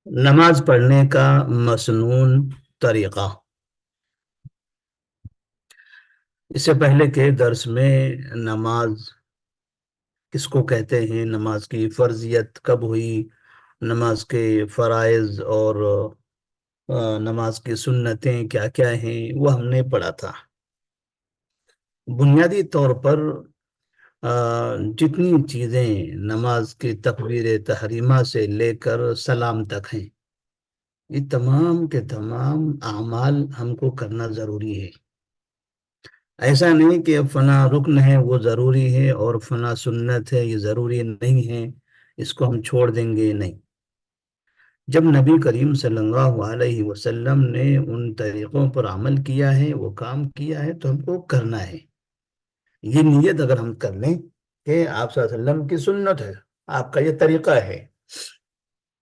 نماز پڑھنے کا مسنون طریقہ۔ اس سے پہلے کے درس میں نماز کس کو کہتے ہیں، نماز کی فرضیت کب ہوئی، نماز کے فرائض اور نماز کی سنتیں کیا کیا ہیں، وہ ہم نے پڑھا تھا۔ بنیادی طور پر جتنی چیزیں نماز کی تکبیر تحریمہ سے لے کر سلام تک ہیں، یہ تمام کے تمام اعمال ہم کو کرنا ضروری ہے۔ ایسا نہیں کہ فلاں رکن ہے وہ ضروری ہے اور فلاں سنت ہے یہ ضروری نہیں ہے، اس کو ہم چھوڑ دیں گے، نہیں۔ جب نبی کریم صلی اللہ علیہ وسلم نے ان طریقوں پر عمل کیا ہے، وہ کام کیا ہے، تو ہم کو کرنا ہے۔ یہ نیت اگر ہم کر لیں کہ آپ صلی اللہ علیہ وسلم کی سنت ہے، آپ کا یہ طریقہ ہے،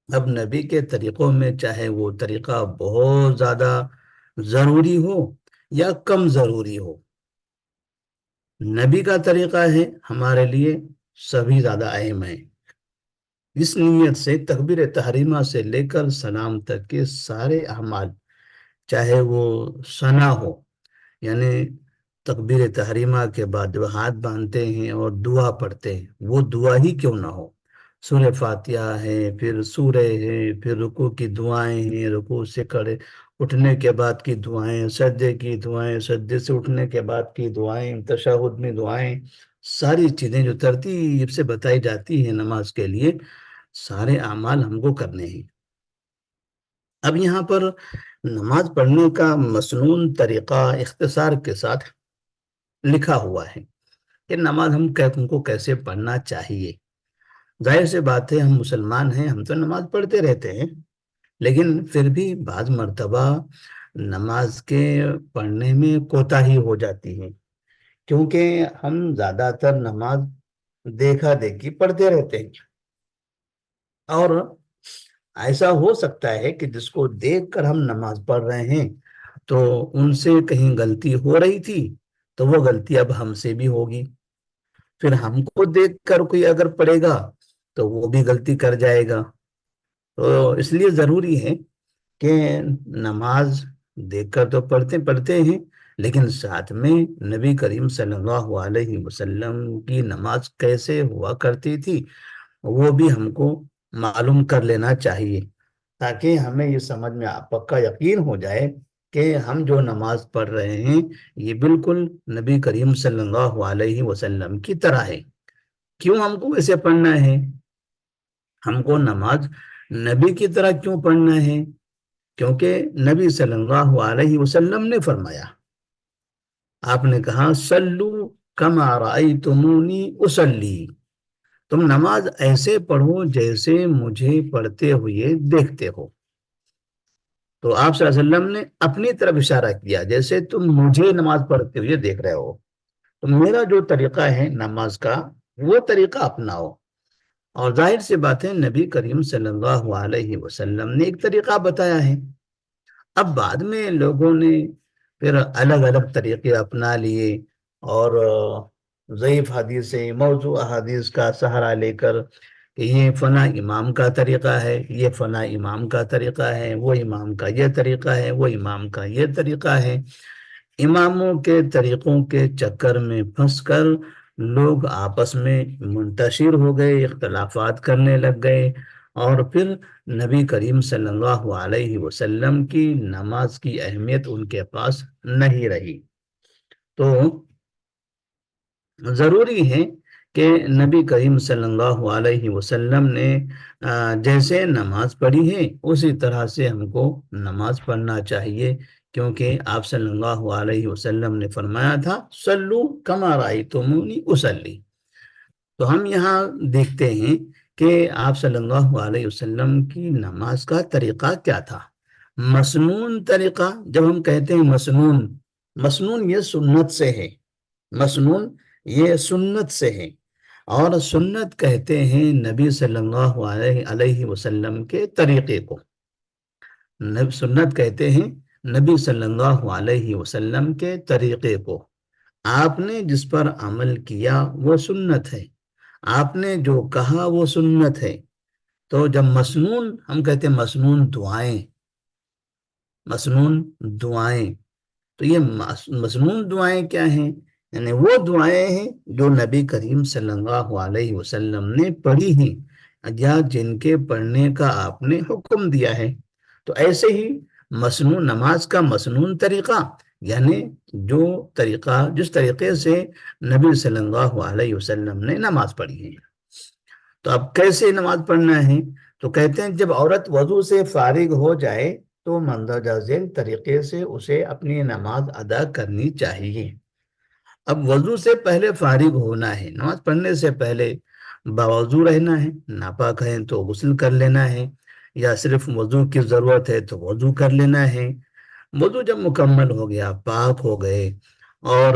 اب نبی کے طریقوں میں چاہے وہ طریقہ بہت زیادہ ضروری ہو یا کم ضروری ہو، نبی کا طریقہ ہے ہمارے لیے سبھی زیادہ اہم ہے۔ اس نیت سے تکبیر تحریمہ سے لے کر سلام تک کے سارے اعمال، چاہے وہ ثنا ہو، یعنی تکبیر تحریمہ کے بعد جو ہاتھ باندھتے ہیں اور دعا پڑھتے ہیں، وہ دعا ہی کیوں نہ ہو، سورہ فاتحہ ہے، پھر سورہ ہے، پھر رکوع کی دعائیں ہیں، رکوع سے کھڑے اٹھنے کے بعد کی دعائیں، سجدے کی دعائیں، سجدے سے اٹھنے کے بعد کی دعائیں، تشہد میں دعائیں، ساری چیزیں جو ترتیب سے بتائی جاتی ہیں نماز کے لیے، سارے اعمال ہم کو کرنے ہیں۔ اب یہاں پر نماز پڑھنے کا مسنون طریقہ اختصار کے ساتھ لکھا ہوا ہے کہ نماز ہم کو کیسے پڑھنا چاہیے۔ ظاہر سی بات ہے، ہم مسلمان ہیں، ہم تو نماز پڑھتے رہتے ہیں، لیکن پھر بھی بعض مرتبہ نماز کے پڑھنے میں کوتاہی ہو جاتی ہے، کیونکہ ہم زیادہ تر نماز دیکھا دیکھی پڑھتے رہتے ہیں، اور ایسا ہو سکتا ہے کہ جس کو دیکھ کر ہم نماز پڑھ رہے ہیں تو ان سے کہیں غلطی ہو رہی تھی، تو وہ غلطی اب ہم سے بھی ہوگی، پھر ہم کو دیکھ کر کوئی اگر پڑھے گا تو وہ بھی غلطی کر جائے گا۔ تو اس لیے ضروری ہے کہ نماز دیکھ کر تو پڑھتے ہیں، لیکن ساتھ میں نبی کریم صلی اللہ علیہ وسلم کی نماز کیسے ہوا کرتی تھی وہ بھی ہم کو معلوم کر لینا چاہیے، تاکہ ہمیں یہ سمجھ میں پکا یقین ہو جائے کہ ہم جو نماز پڑھ رہے ہیں یہ بالکل نبی کریم صلی اللہ علیہ وسلم کی طرح ہے۔ کیوں ہم کو ایسے پڑھنا ہے؟ ہم کو نماز نبی کی طرح کیوں پڑھنا ہے؟ کیونکہ نبی صلی اللہ علیہ وسلم نے فرمایا، آپ نے کہا صلو کما رأیتمونی اصلی، تم نماز ایسے پڑھو جیسے مجھے پڑھتے ہوئے دیکھتے ہو۔ تو آپ صلی اللہ علیہ وسلم نے اپنی طرف اشارہ کیا، جیسے تم مجھے نماز پڑھتے ہوئے دیکھ رہے ہو، تو میرا جو طریقہ ہے نماز کا وہ طریقہ اپناؤ۔ اور ظاہر سی بات ہے، نبی کریم صلی اللہ علیہ وسلم نے ایک طریقہ بتایا ہے، اب بعد میں لوگوں نے پھر الگ الگ طریقے اپنا لیے، اور ضعیف حدیثیں، موضوع احادیث کا سہارا لے کر کہ یہ فلاں امام کا طریقہ ہے، یہ فلاں امام کا طریقہ ہے، وہ امام کا یہ طریقہ ہے، وہ امام کا یہ طریقہ ہے، اماموں کے طریقوں کے چکر میں پھنس کر لوگ آپس میں منتشر ہو گئے، اختلافات کرنے لگ گئے، اور پھر نبی کریم صلی اللہ علیہ وسلم کی نماز کی اہمیت ان کے پاس نہیں رہی۔ تو ضروری ہے کہ نبی کریم صلی اللہ علیہ وسلم نے جیسے نماز پڑھی ہے اسی طرح سے ہم کو نماز پڑھنا چاہیے، کیونکہ آپ صلی اللہ علیہ وسلم نے فرمایا تھا صلو کما رأیتمونی اصلی۔ تو ہم یہاں دیکھتے ہیں کہ آپ صلی اللہ علیہ وسلم کی نماز کا طریقہ کیا تھا۔ مسنون طریقہ، جب ہم کہتے ہیں مسنون، مسنون یہ سنت سے ہے، مسنون یہ سنت سے ہے، اور سنت کہتے ہیں نبی صلی اللہ علیہ وسلم کے طریقے کو، سنت کہتے ہیں نبی صلی اللہ علیہ وسلم کے طریقے کو۔ آپ نے جس پر عمل کیا وہ سنت ہے، آپ نے جو کہا وہ سنت ہے، تو جب مسنون ہم کہتے ہیں مسنون دعائیں، مسنون دعائیں، تو یہ مسنون دعائیں کیا ہیں؟ یعنی وہ دعائیں ہیں جو نبی کریم صلی اللہ علیہ وسلم نے پڑھی ہیں یا جن کے پڑھنے کا آپ نے حکم دیا ہے. تو ایسے ہی مسنون نماز کا مسنون طریقہ، یعنی جو طریقہ جس طریقے سے نبی صلی اللہ علیہ وسلم نے نماز پڑھی ہے. تو اب کیسے نماز پڑھنا ہے؟ تو کہتے ہیں جب عورت وضو سے فارغ ہو جائے تو مندرجہ ذیل طریقے سے اسے اپنی نماز ادا کرنی چاہیے. اب وضو سے پہلے فارغ ہونا ہے، نماز پڑھنے سے پہلے باوضو رہنا ہے. ناپاک ہے تو غسل کر لینا ہے، یا صرف وضو کی ضرورت ہے تو وضو کر لینا ہے. وضو جب مکمل ہو گیا، پاک ہو گئے، اور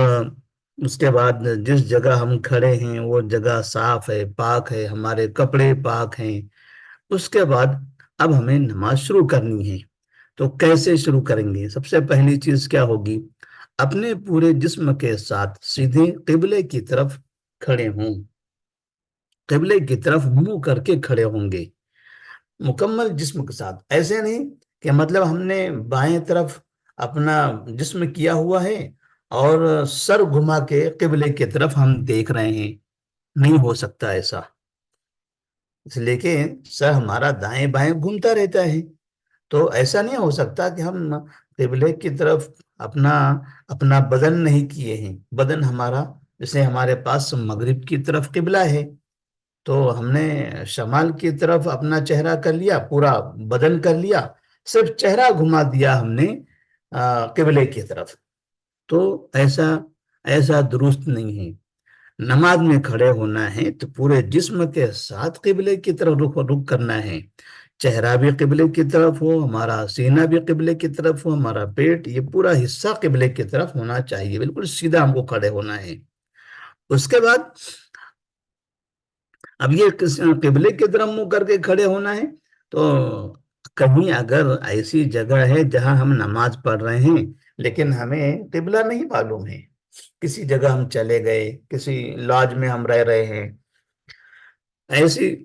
اس کے بعد جس جگہ ہم کھڑے ہیں وہ جگہ صاف ہے، پاک ہے، ہمارے کپڑے پاک ہیں، اس کے بعد اب ہمیں نماز شروع کرنی ہے. تو کیسے شروع کریں گے؟ سب سے پہلی چیز کیا ہوگی؟ اپنے پورے جسم کے ساتھ سیدھے قبلے کی طرف کھڑے ہوں، قبلے کی طرف منہ کر کے کھڑے ہوں گے مکمل جسم کے ساتھ. ایسے نہیں کہ مطلب ہم نے بائیں طرف اپنا جسم کیا ہوا ہے اور سر گھما کے قبلے کی طرف ہم دیکھ رہے ہیں، نہیں ہو سکتا ایسا. اس لیے کہ سر ہمارا دائیں بائیں گھومتا رہتا ہے، تو ایسا نہیں ہو سکتا کہ ہم قبلے کی طرف اپنا اپنا بدن نہیں کیے ہیں. بدن ہمارا جیسے ہمارے پاس مغرب کی طرف قبلہ ہے، تو ہم نے شمال کی طرف اپنا چہرہ کر لیا، پورا بدن کر لیا، صرف چہرہ گھما دیا ہم نے قبلے کی طرف. تو ایسا ایسا درست نہیں ہے. نماز میں کھڑے ہونا ہے تو پورے جسم کے ساتھ قبلے کی طرف رخ کرنا ہے. چہرہ بھی قبلے کی طرف ہو، ہمارا سینہ بھی قبلے کی طرف ہو، ہمارا پیٹ، یہ پورا حصہ قبلے کی طرف ہونا چاہیے. بالکل سیدھا ہم کو کھڑے ہونا ہے. اس کے بعد اب یہ قبلے کی طرف منہ کر کے کھڑے ہونا ہے. تو کہیں اگر ایسی جگہ ہے جہاں ہم نماز پڑھ رہے ہیں لیکن ہمیں قبلہ نہیں معلوم ہے، کسی جگہ ہم چلے گئے، کسی لاج میں ہم رہ رہے ہیں، ایسی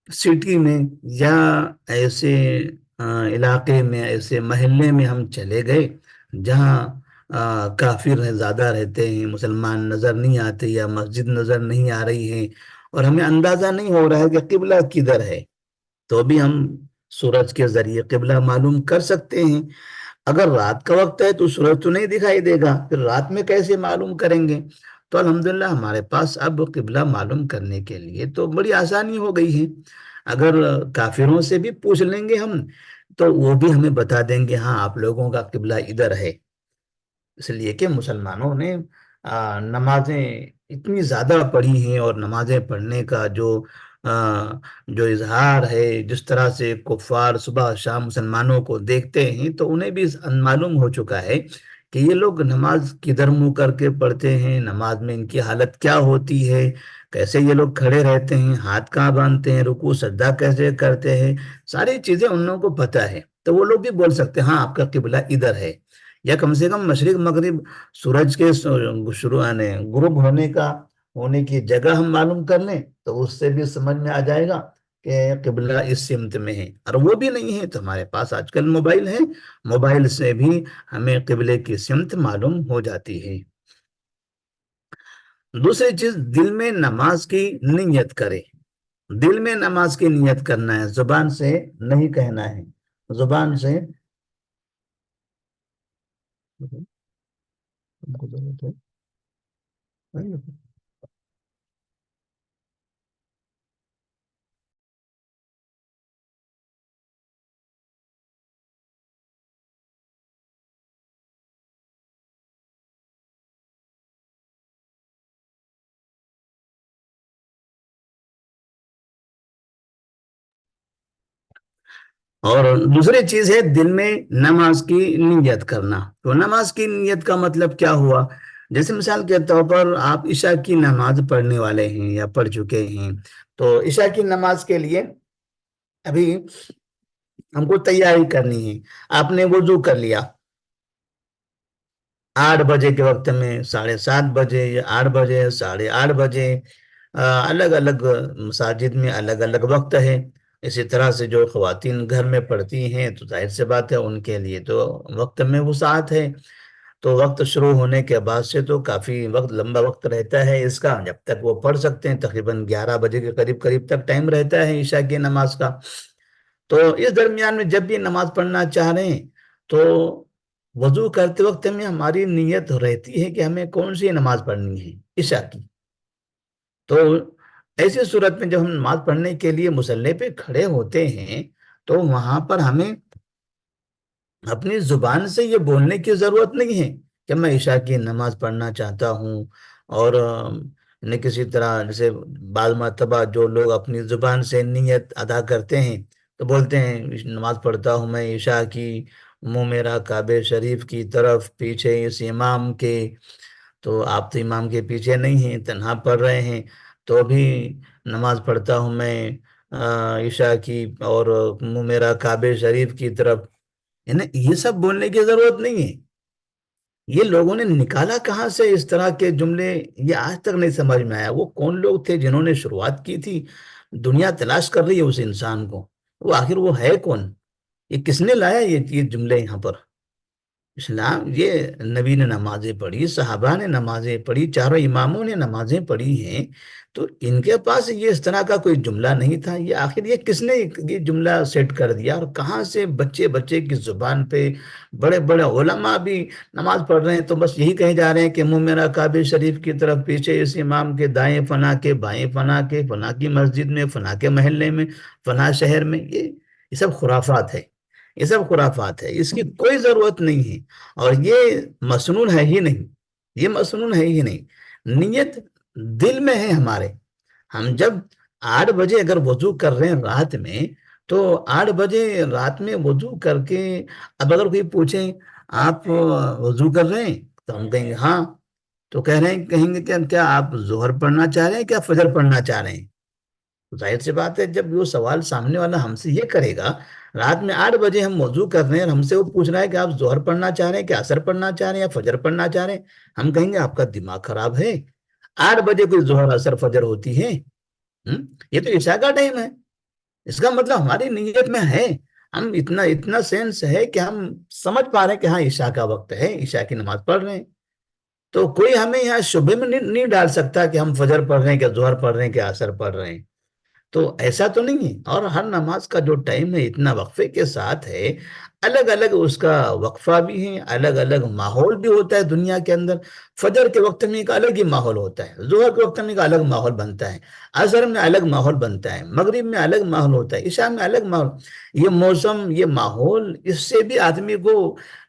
سٹی میں یا ایسے علاقے میں، ایسے محلے میں ہم چلے گئے جہاں کافر زیادہ رہتے ہیں، مسلمان نظر نہیں آتے یا مسجد نظر نہیں آ رہی ہے، اور ہمیں اندازہ نہیں ہو رہا ہے کہ قبلہ کدھر ہے، تو بھی ہم سورج کے ذریعے قبلہ معلوم کر سکتے ہیں. اگر رات کا وقت ہے تو سورج تو نہیں دکھائی دے گا، پھر رات میں کیسے معلوم کریں گے؟ تو الحمدللہ ہمارے پاس اب قبلہ معلوم کرنے کے لیے تو بڑی آسانی ہو گئی ہے. اگر کافروں سے بھی پوچھ لیں گے ہم تو وہ بھی ہمیں بتا دیں گے ہاں آپ لوگوں کا قبلہ ادھر ہے. اس لیے کہ مسلمانوں نے نمازیں اتنی زیادہ پڑھی ہیں، اور نمازیں پڑھنے کا جو اظہار ہے، جس طرح سے کفار صبح شام مسلمانوں کو دیکھتے ہیں تو انہیں بھی معلوم ہو چکا ہے کہ یہ لوگ نماز کدھر منہ کر کے پڑھتے ہیں، نماز میں ان کی حالت کیا ہوتی ہے، کیسے یہ لوگ کھڑے رہتے ہیں، ہاتھ کہاں باندھتے ہیں، رکوع سجدہ کیسے کرتے ہیں، ساری چیزیں ان لوگوں کو پتہ ہے. تو وہ لوگ بھی بول سکتے ہیں ہاں آپ کا قبلہ ادھر ہے، یا کم سے کم مشرق مغرب سورج کے شروع غروب ہونے کی جگہ ہم معلوم کر لیں تو اس سے بھی سمجھ میں آ جائے گا کہ قبلہ اس سمت میں ہے. اور وہ بھی نہیں ہے تو ہمارے پاس آج کل موبائل ہے، موبائل سے بھی ہمیں قبلے کی سمت معلوم ہو جاتی ہے. دوسری چیز، دل میں نماز کی نیت کرے. دل میں نماز کی نیت کرنا ہے، زبان سے نہیں کہنا ہے. زبان سے اور دوسری چیز ہے دل میں نماز کی نیت کرنا. تو نماز کی نیت کا مطلب کیا ہوا؟ جیسے مثال کے طور پر آپ عشاء کی نماز پڑھنے والے ہیں یا پڑھ چکے ہیں، تو عشاء کی نماز کے لیے ابھی ہم کو تیاری کرنی ہے. آپ نے وضو کر لیا 8 بجے کے وقت میں، 7:30 بجے یا 8 بجے، 8:30 بجے، الگ الگ مساجد میں الگ الگ وقت ہے. اسی طرح سے جو خواتین گھر میں پڑھتی ہیں تو ظاہر سے بات ہے ان کے لیے تو وقت میں وسعت ہے، تو وقت شروع ہونے کے بعد سے تو کافی وقت، لمبا وقت رہتا ہے اس کا، جب تک وہ پڑھ سکتے ہیں تقریباً 11 بجے کے قریب قریب تک ٹائم رہتا ہے عشاء کی نماز کا۔ تو اس درمیان میں جب بھی نماز پڑھنا چاہ رہے ہیں تو وضو کرتے وقت میں ہماری نیت رہتی ہے کہ ہمیں کون سی نماز پڑھنی ہے، عشاء کی۔ تو ایسی صورت میں جب ہم نماز پڑھنے کے لیے مصلی پہ کھڑے ہوتے ہیں تو وہاں پر ہمیں اپنی زبان سے یہ بولنے کی ضرورت نہیں ہے کہ میں عشاء کی نماز پڑھنا چاہتا ہوں، اور نہ کسی طرح جیسے بعض مرتبہ جو لوگ اپنی زبان سے نیت ادا کرتے ہیں تو بولتے ہیں نماز پڑھتا ہوں میں عشاء کی، منہ میرا کعبہ شریف کی طرف، پیچھے اس امام کے۔ تو آپ تو امام کے پیچھے نہیں ہیں، تنہا پڑھ رہے ہیں، تو بھی نماز پڑھتا ہوں میں عشاء کی اور منہ میرا کعبہ شریف کی طرف، ہے نا، یہ سب بولنے کی ضرورت نہیں ہے۔ یہ لوگوں نے نکالا کہاں سے اس طرح کے جملے، یہ آج تک نہیں سمجھ میں آیا وہ کون لوگ تھے جنہوں نے شروعات کی تھی۔ دنیا تلاش کر رہی ہے اس انسان کو، وہ آخر وہ ہے کون، یہ کس نے لایا یہ جملے یہاں پر۔ اسلام، یہ نبی نے نمازیں پڑھی، صحابہ نے نمازیں پڑھی، چاروں اماموں نے نمازیں پڑھی ہیں، تو ان کے پاس یہ اس طرح کا کوئی جملہ نہیں تھا۔ یہ آخر یہ کس نے یہ جملہ سیٹ کر دیا، اور کہاں سے بچے بچے کی زبان پہ بڑے بڑے علماء بھی نماز پڑھ رہے ہیں تو بس یہی کہے جا رہے ہیں کہ منہ میرا کعبہ شریف کی طرف، پیچھے اس امام کے، دائیں فنا کے، بائیں فنا کے، فنا کی مسجد میں، فنا کے محلے میں، فنا شہر میں، یہ سب خرافات ہے، یہ سب خرافات ہے، اس کی کوئی ضرورت نہیں ہے، اور یہ مسنون ہے ہی نہیں، یہ مسنون ہے ہی نہیں۔ نیت دل میں ہے ہمارے۔ ہم جب 8 بجے اگر وضو کر رہے ہیں رات میں، تو 8 بجے رات میں وضو کر کے اب اگر کوئی پوچھے آپ وضو کر رہے ہیں تو ہم کہیں گے ہاں، تو کہیں گے کہ کیا آپ ظہر پڑھنا چاہ رہے ہیں، کیا فجر پڑھنا چاہ رہے ہیں؟ ظاہر سی بات ہے جب وہ سوال سامنے والا ہم سے یہ کرے گا، رات میں 8 بجے ہم وضو کر رہے ہیں اور ہم سے وہ پوچھ رہا ہے کہ آپ ظہر پڑھنا چاہ رہے ہیں، کہ عصر پڑھنا چاہ رہے ہیں، یا فجر پڑھنا چاہ رہے ہیں، ہم کہیں گے آپ کا دماغ خراب ہے، 8 بجے کوئی ظہر عصر فجر ہوتی ہے؟ یہ تو عشاء کا ٹائم ہے۔ اس کا مطلب ہماری نیت میں ہے، ہم اتنا اتنا سینس ہے کہ ہم سمجھ پا رہے ہیں کہ ہاں عشاء کا وقت ہے، عشاء کی نماز پڑھ رہے ہیں، تو کوئی ہمیں یہاں شبہ میں نہیں ڈال سکتا کہ ہم فجر پڑھ رہے ہیں، کہ ظہر پڑھ رہے ہیں، کہ عصر پڑھ رہے ہیں۔ تو ایسا تو نہیں ہے، اور ہر نماز کا جو ٹائم ہے اتنا وقفے کے ساتھ ہے، الگ الگ اس کا وقفہ بھی ہے، الگ الگ ماحول بھی ہوتا ہے دنیا کے اندر۔ فجر کے وقت میں ایک الگ ہی ماحول ہوتا ہے، ظہر کے وقت میں ایک الگ ماحول بنتا ہے، عصر میں الگ ماحول بنتا ہے، مغرب میں الگ ماحول ہوتا ہے، عشاء میں الگ ماحول۔ یہ موسم، یہ ماحول، اس سے بھی آدمی کو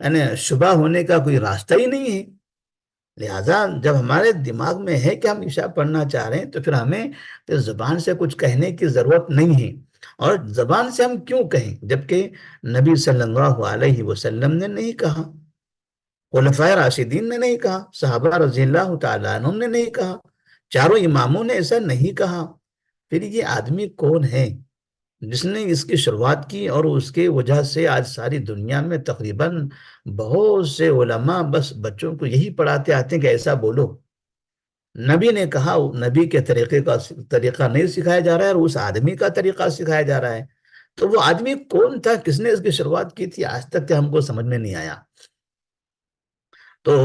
یعنی شبہ ہونے کا کوئی راستہ ہی نہیں ہے۔ لہٰذا جب ہمارے دماغ میں ہے کہ ہم عشاء پڑھنا چاہ رہے ہیں تو پھر ہمیں تو زبان سے کچھ کہنے کی ضرورت نہیں ہے۔ اور زبان سے ہم کیوں کہیں جبکہ نبی صلی اللہ علیہ وسلم نے نہیں کہا، خلفائے راشدین نے نہیں کہا، صحابہ رضی اللہ تعالیٰ عنہ نے نہیں کہا، چاروں اماموں نے ایسا نہیں کہا، پھر یہ آدمی کون ہے جس نے اس کی شروعات کی، اور اس کے وجہ سے آج ساری دنیا میں تقریباً بہت سے علماء بس بچوں کو یہی پڑھاتے آتے ہیں کہ ایسا بولو۔ نبی نے کہا، نبی کے طریقہ نہیں سکھایا جا رہا ہے، اور اس آدمی کا طریقہ سکھایا جا رہا ہے، تو وہ آدمی کون تھا، کس نے اس کی شروعات کی تھی، آج تک کہ ہم کو سمجھ میں نہیں آیا۔ تو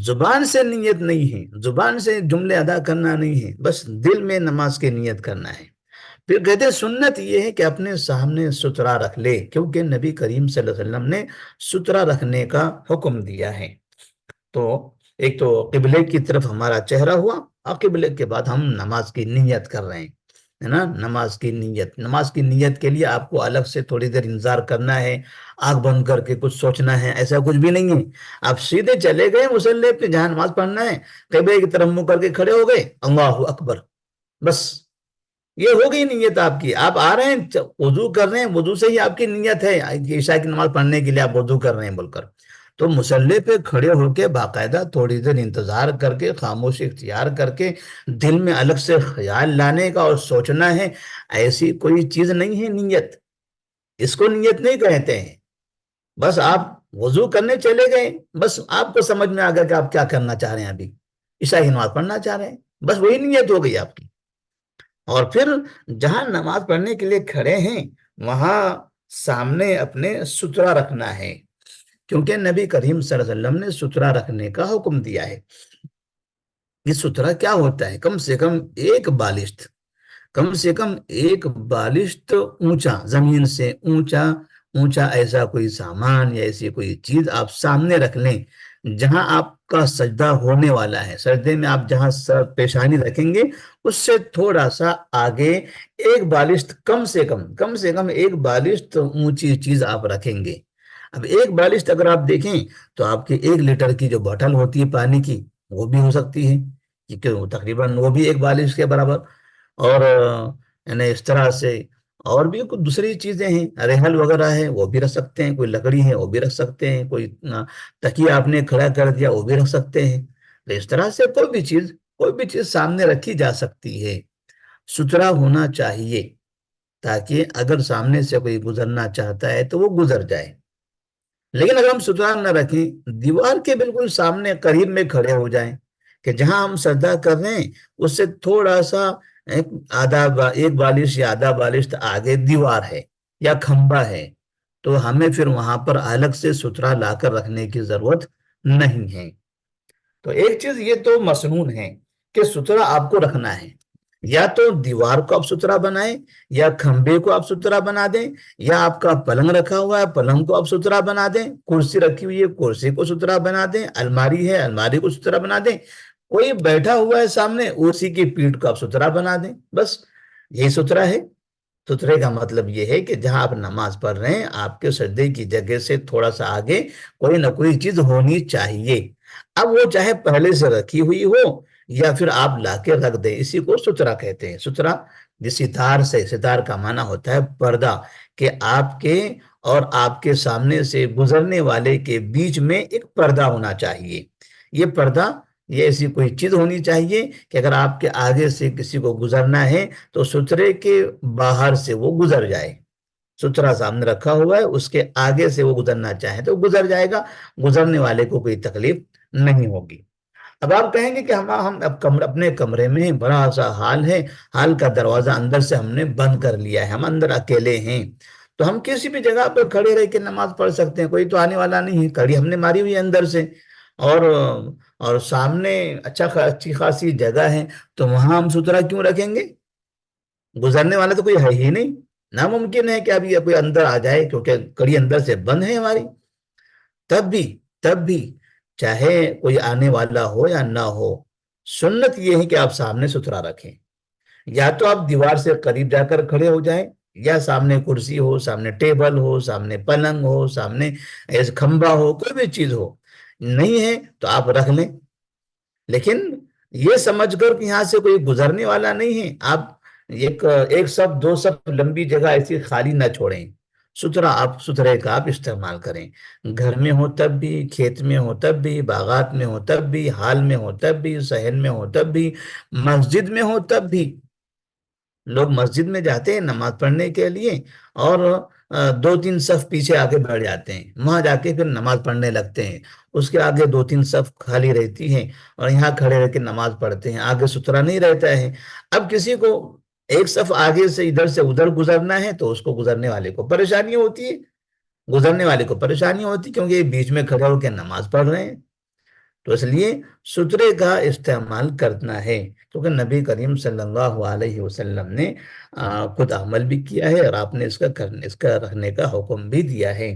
زبان سے نیت نہیں ہے، زبان سے جملے ادا کرنا نہیں ہے، بس دل میں نماز کی نیت کرنا ہے۔ پھر کہتے ہیں سنت یہ ہے کہ اپنے سامنے سترا رکھ لے، کیونکہ نبی کریم صلی اللہ علیہ وسلم نے سترا رکھنے کا حکم دیا ہے۔ تو ایک تو قبلے کی طرف ہمارا چہرہ ہوا، اور قبلے کے بعد ہم نماز کی نیت کر رہے ہیں، ہے نا، نماز کی نیت، نماز کی نیت کے لیے آپ کو الگ سے تھوڑی دیر انتظار کرنا ہے، آنکھ بند کر کے کچھ سوچنا ہے، ایسا کچھ بھی نہیں ہے۔ آپ سیدھے چلے گئے مصلی پہ جہاں نماز پڑھنا ہے، قبلے کی طرف منہ کر کے کھڑے ہو گئے، اللہ اکبر، بس یہ ہو گئی نیت آپ کی۔ آپ آ رہے ہیں، وضو کر رہے ہیں، وضو سے ہی آپ کی نیت ہے عشاء کی نماز پڑھنے کے لیے آپ وضو کر رہے ہیں بول کر، تو مصلی پہ کھڑے ہو کے باقاعدہ تھوڑی دیر انتظار کر کے، خاموشی اختیار کر کے، دل میں الگ سے خیال لانے کا اور سوچنا ہے، ایسی کوئی چیز نہیں ہے نیت، اس کو نیت نہیں کہتے ہیں۔ بس آپ وضو کرنے چلے گئے، بس آپ کو سمجھ میں آ گیا کہ آپ کیا کرنا چاہ رہے ہیں، ابھی عشاء کی نماز پڑھنا چاہ رہے ہیں، بس وہی نیت ہو گئی آپ کی۔ اور پھر جہاں نماز پڑھنے کے لیے کھڑے ہیں وہاں سامنے اپنے ستھرا رکھنا ہے، کیونکہ نبی کریم صلی اللہ علیہ وسلم نے ستھرا رکھنے کا حکم دیا ہے۔ یہ ستھرا کیا ہوتا ہے؟ کم سے کم ایک بالشت، کم سے کم ایک بالشت اونچا، زمین سے اونچا اونچا ایسا کوئی سامان یا ایسی کوئی چیز آپ سامنے رکھ لیں جہاں آپ کا سجدہ ہونے والا ہے۔ سجدے میں آپ جہاں سر پیشانی رکھیں گے اس سے تھوڑا سا آگے ایک بالشت، کم سے کم ایک بالشت اونچی چیز آپ رکھیں گے۔ اب ایک بالشت اگر آپ دیکھیں تو آپ کے 1 لیٹر کی جو بوتل ہوتی ہے پانی کی وہ بھی ہو سکتی ہے، کیونکہ وہ تقریباً وہ بھی ایک بالشت کے برابر۔ اور یعنی اس طرح سے اور بھی کچھ دوسری چیزیں ہیں، ریحل وغیرہ ہے وہ بھی رکھ سکتے ہیں، کوئی لکڑی ہے وہ بھی رکھ سکتے ہیں، کوئی تکیہ آپ نے کھڑا کر دیا وہ بھی رکھ سکتے ہیں۔ تو اس طرح سے کوئی بھی چیز سامنے رکھی جا سکتی ہے۔ ستھرا ہونا چاہیے تاکہ اگر سامنے سے کوئی گزرنا چاہتا ہے تو وہ گزر جائے۔ لیکن اگر ہم ستھرا نہ رکھیں، دیوار کے بالکل سامنے قریب میں کھڑے ہو جائیں کہ جہاں ہم سجدہ کر رہے ہیں اس سے تھوڑا سا ایک بالش یا آدھا بالش آگے دیوار ہے یا کھمبا ہے، تو ہمیں پھر وہاں پر الگ سے ستھرا لا کر رکھنے کی ضرورت نہیں ہے۔ تو ایک چیز یہ تو مسنون ہے کہ ستھرا آپ کو رکھنا ہے، یا تو دیوار کو آپ ستھرا بنائیں، یا کھمبے کو آپ ستھرا بنا دیں، یا آپ کا پلنگ رکھا ہوا ہے پلنگ کو آپ ستھرا بنا دیں، کرسی رکھی ہوئی ہے کرسی کو ستھرا بنا دیں، الماری ہے الماری کو ستھرا بنا دیں، کوئی بیٹھا ہوا ہے سامنے اسی کی پیٹھ کو آپ ستھرا بنا دیں، بس یہی ستھرا ہے۔ ستھرے کا مطلب یہ ہے کہ جہاں آپ نماز پڑھ رہے ہیں آپ کے سجدے کی جگہ سے تھوڑا سا آگے کوئی نہ کوئی چیز ہونی چاہیے، اب وہ چاہے پہلے سے رکھی ہوئی ہو یا پھر آپ لا کے رکھ دیں، اسی کو ستھرا کہتے ہیں۔ ستھرا جس ستار سے، ستار کا معنی ہوتا ہے پردہ، کہ آپ کے اور آپ کے سامنے سے گزرنے والے کے بیچ میں ایک پردہ ہونا چاہیے۔ یہ پردہ، یہ ایسی کوئی چیز ہونی چاہیے کہ اگر آپ کے آگے سے کسی کو گزرنا ہے تو ستھرے کے باہر سے وہ گزر جائے۔ ستھرا سامنے رکھا ہوا ہے، اس کے آگے سے وہ گزرنا چاہے تو گزر جائے گا، گزرنے والے کو کوئی تکلیف نہیں ہوگی۔ اب آپ کہیں گے کہ ہم اب اپنے کمرے میں بڑا سا ہال ہے، ہال کا دروازہ اندر سے ہم نے بند کر لیا ہے، ہم اندر اکیلے ہیں، تو ہم کسی بھی جگہ پر کھڑے رہ کے نماز پڑھ سکتے ہیں، کوئی تو آنے والا نہیں ہے، کڑی ہم نے ماری ہوئی ہے اندر سے، اور اور سامنے اچھی خاصی جگہ ہے، تو وہاں ہم ستھرا کیوں رکھیں گے؟ گزرنے والا تو کوئی ہے ہی نہیں، ناممکن ہے کہ ابھی کوئی اندر آ جائے کیونکہ کڑی اندر سے بند ہے ہماری۔ تب بھی چاہے کوئی آنے والا ہو یا نہ ہو، سنت یہ ہے کہ آپ سامنے ستھرا رکھیں، یا تو آپ دیوار سے قریب جا کر کھڑے ہو جائیں، یا سامنے کرسی ہو، سامنے ٹیبل ہو، سامنے پلنگ ہو، سامنے ایسے کھمبا ہو، کوئی بھی چیز ہو، نہیں ہے تو آپ رکھ لیں، لیکن یہ سمجھ کر کہ یہاں سے کوئی گزرنے والا نہیں ہے آپ ایک سب دو سب لمبی جگہ ایسی خالی نہ چھوڑیں۔ ستھرے کا آپ استعمال کریں، گھر میں ہو تب بھی، کھیت میں ہو تب بھی، باغات میں ہو تب بھی، حال میں ہو تب بھی، صحن میں ہو تب بھی، مسجد میں ہو تب بھی۔ لوگ مسجد میں جاتے ہیں نماز پڑھنے کے لیے اور 2-3 صف پیچھے آگے بیٹھ جاتے ہیں، وہاں جا کے پھر نماز پڑھنے لگتے ہیں، اس کے آگے 2-3 صف خالی رہتی ہیں اور یہاں کھڑے رہ کے نماز پڑھتے ہیں، آگے ستھرا نہیں رہتا ہے۔ اب کسی کو ایک صف آگے سے ادھر سے ادھر گزرنا ہے تو اس کو گزرنے والے کو پریشانی ہوتی ہے، گزرنے والے کو پریشانی ہوتی کیونکہ یہ بیچ میں کھڑے ہو کے نماز پڑھ رہے ہیں، تو اس لیے سترے کا استعمال کرنا ہے، کیونکہ نبی کریم صلی اللہ علیہ وسلم نے خود عمل بھی کیا ہے اور آپ نے اس کا رکھنے کا حکم بھی دیا ہے۔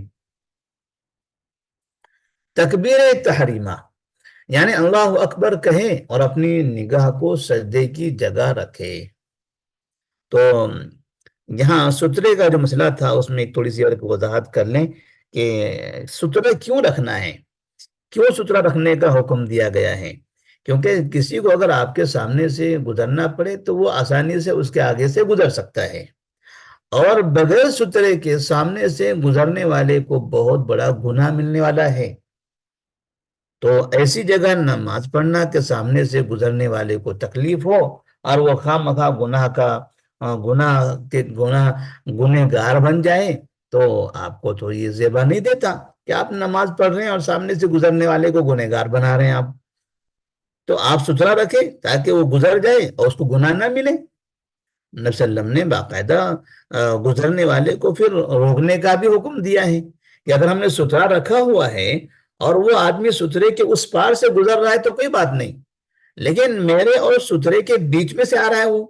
تکبیر تحریمہ یعنی اللہ اکبر کہیں اور اپنی نگاہ کو سجدے کی جگہ رکھے۔ تو یہاں سترے کا جو مسئلہ تھا اس میں ایک تھوڑی سی اور وضاحت کر لیں کہ سترہ کیوں رکھنا ہے، کیوں سترہ رکھنے کا حکم دیا گیا ہے؟ کیونکہ کسی کو اگر آپ کے سامنے سے گزرنا پڑے تو وہ آسانی سے اس کے آگے سے گزر سکتا ہے، اور بغیر سترے کے سامنے سے گزرنے والے کو بہت بڑا گناہ ملنے والا ہے۔ تو ایسی جگہ نماز پڑھنا کہ سامنے سے گزرنے والے کو تکلیف ہو اور وہ خواہ مخواہ گناہ گار بن جائے، تو آپ کو تو یہ زیبا نہیں دیتا کہ آپ نماز پڑھ رہے ہیں اور سامنے سے گزرنے والے کو گنہ گار بنا رہے ہیں آپ۔ تو آپ ستھرا رکھیں تاکہ وہ گزر جائے اور اس کو گناہ نہ ملے۔ نبی صلی اللہ علیہ وسلم نے باقاعدہ گزرنے والے کو پھر روکنے کا بھی حکم دیا ہے کہ اگر ہم نے ستھرا رکھا ہوا ہے اور وہ آدمی ستھرے کے اس پار سے گزر رہا ہے تو کوئی بات نہیں، لیکن میرے اور ستھرے کے بیچ میں سے آ رہا ہے وہ،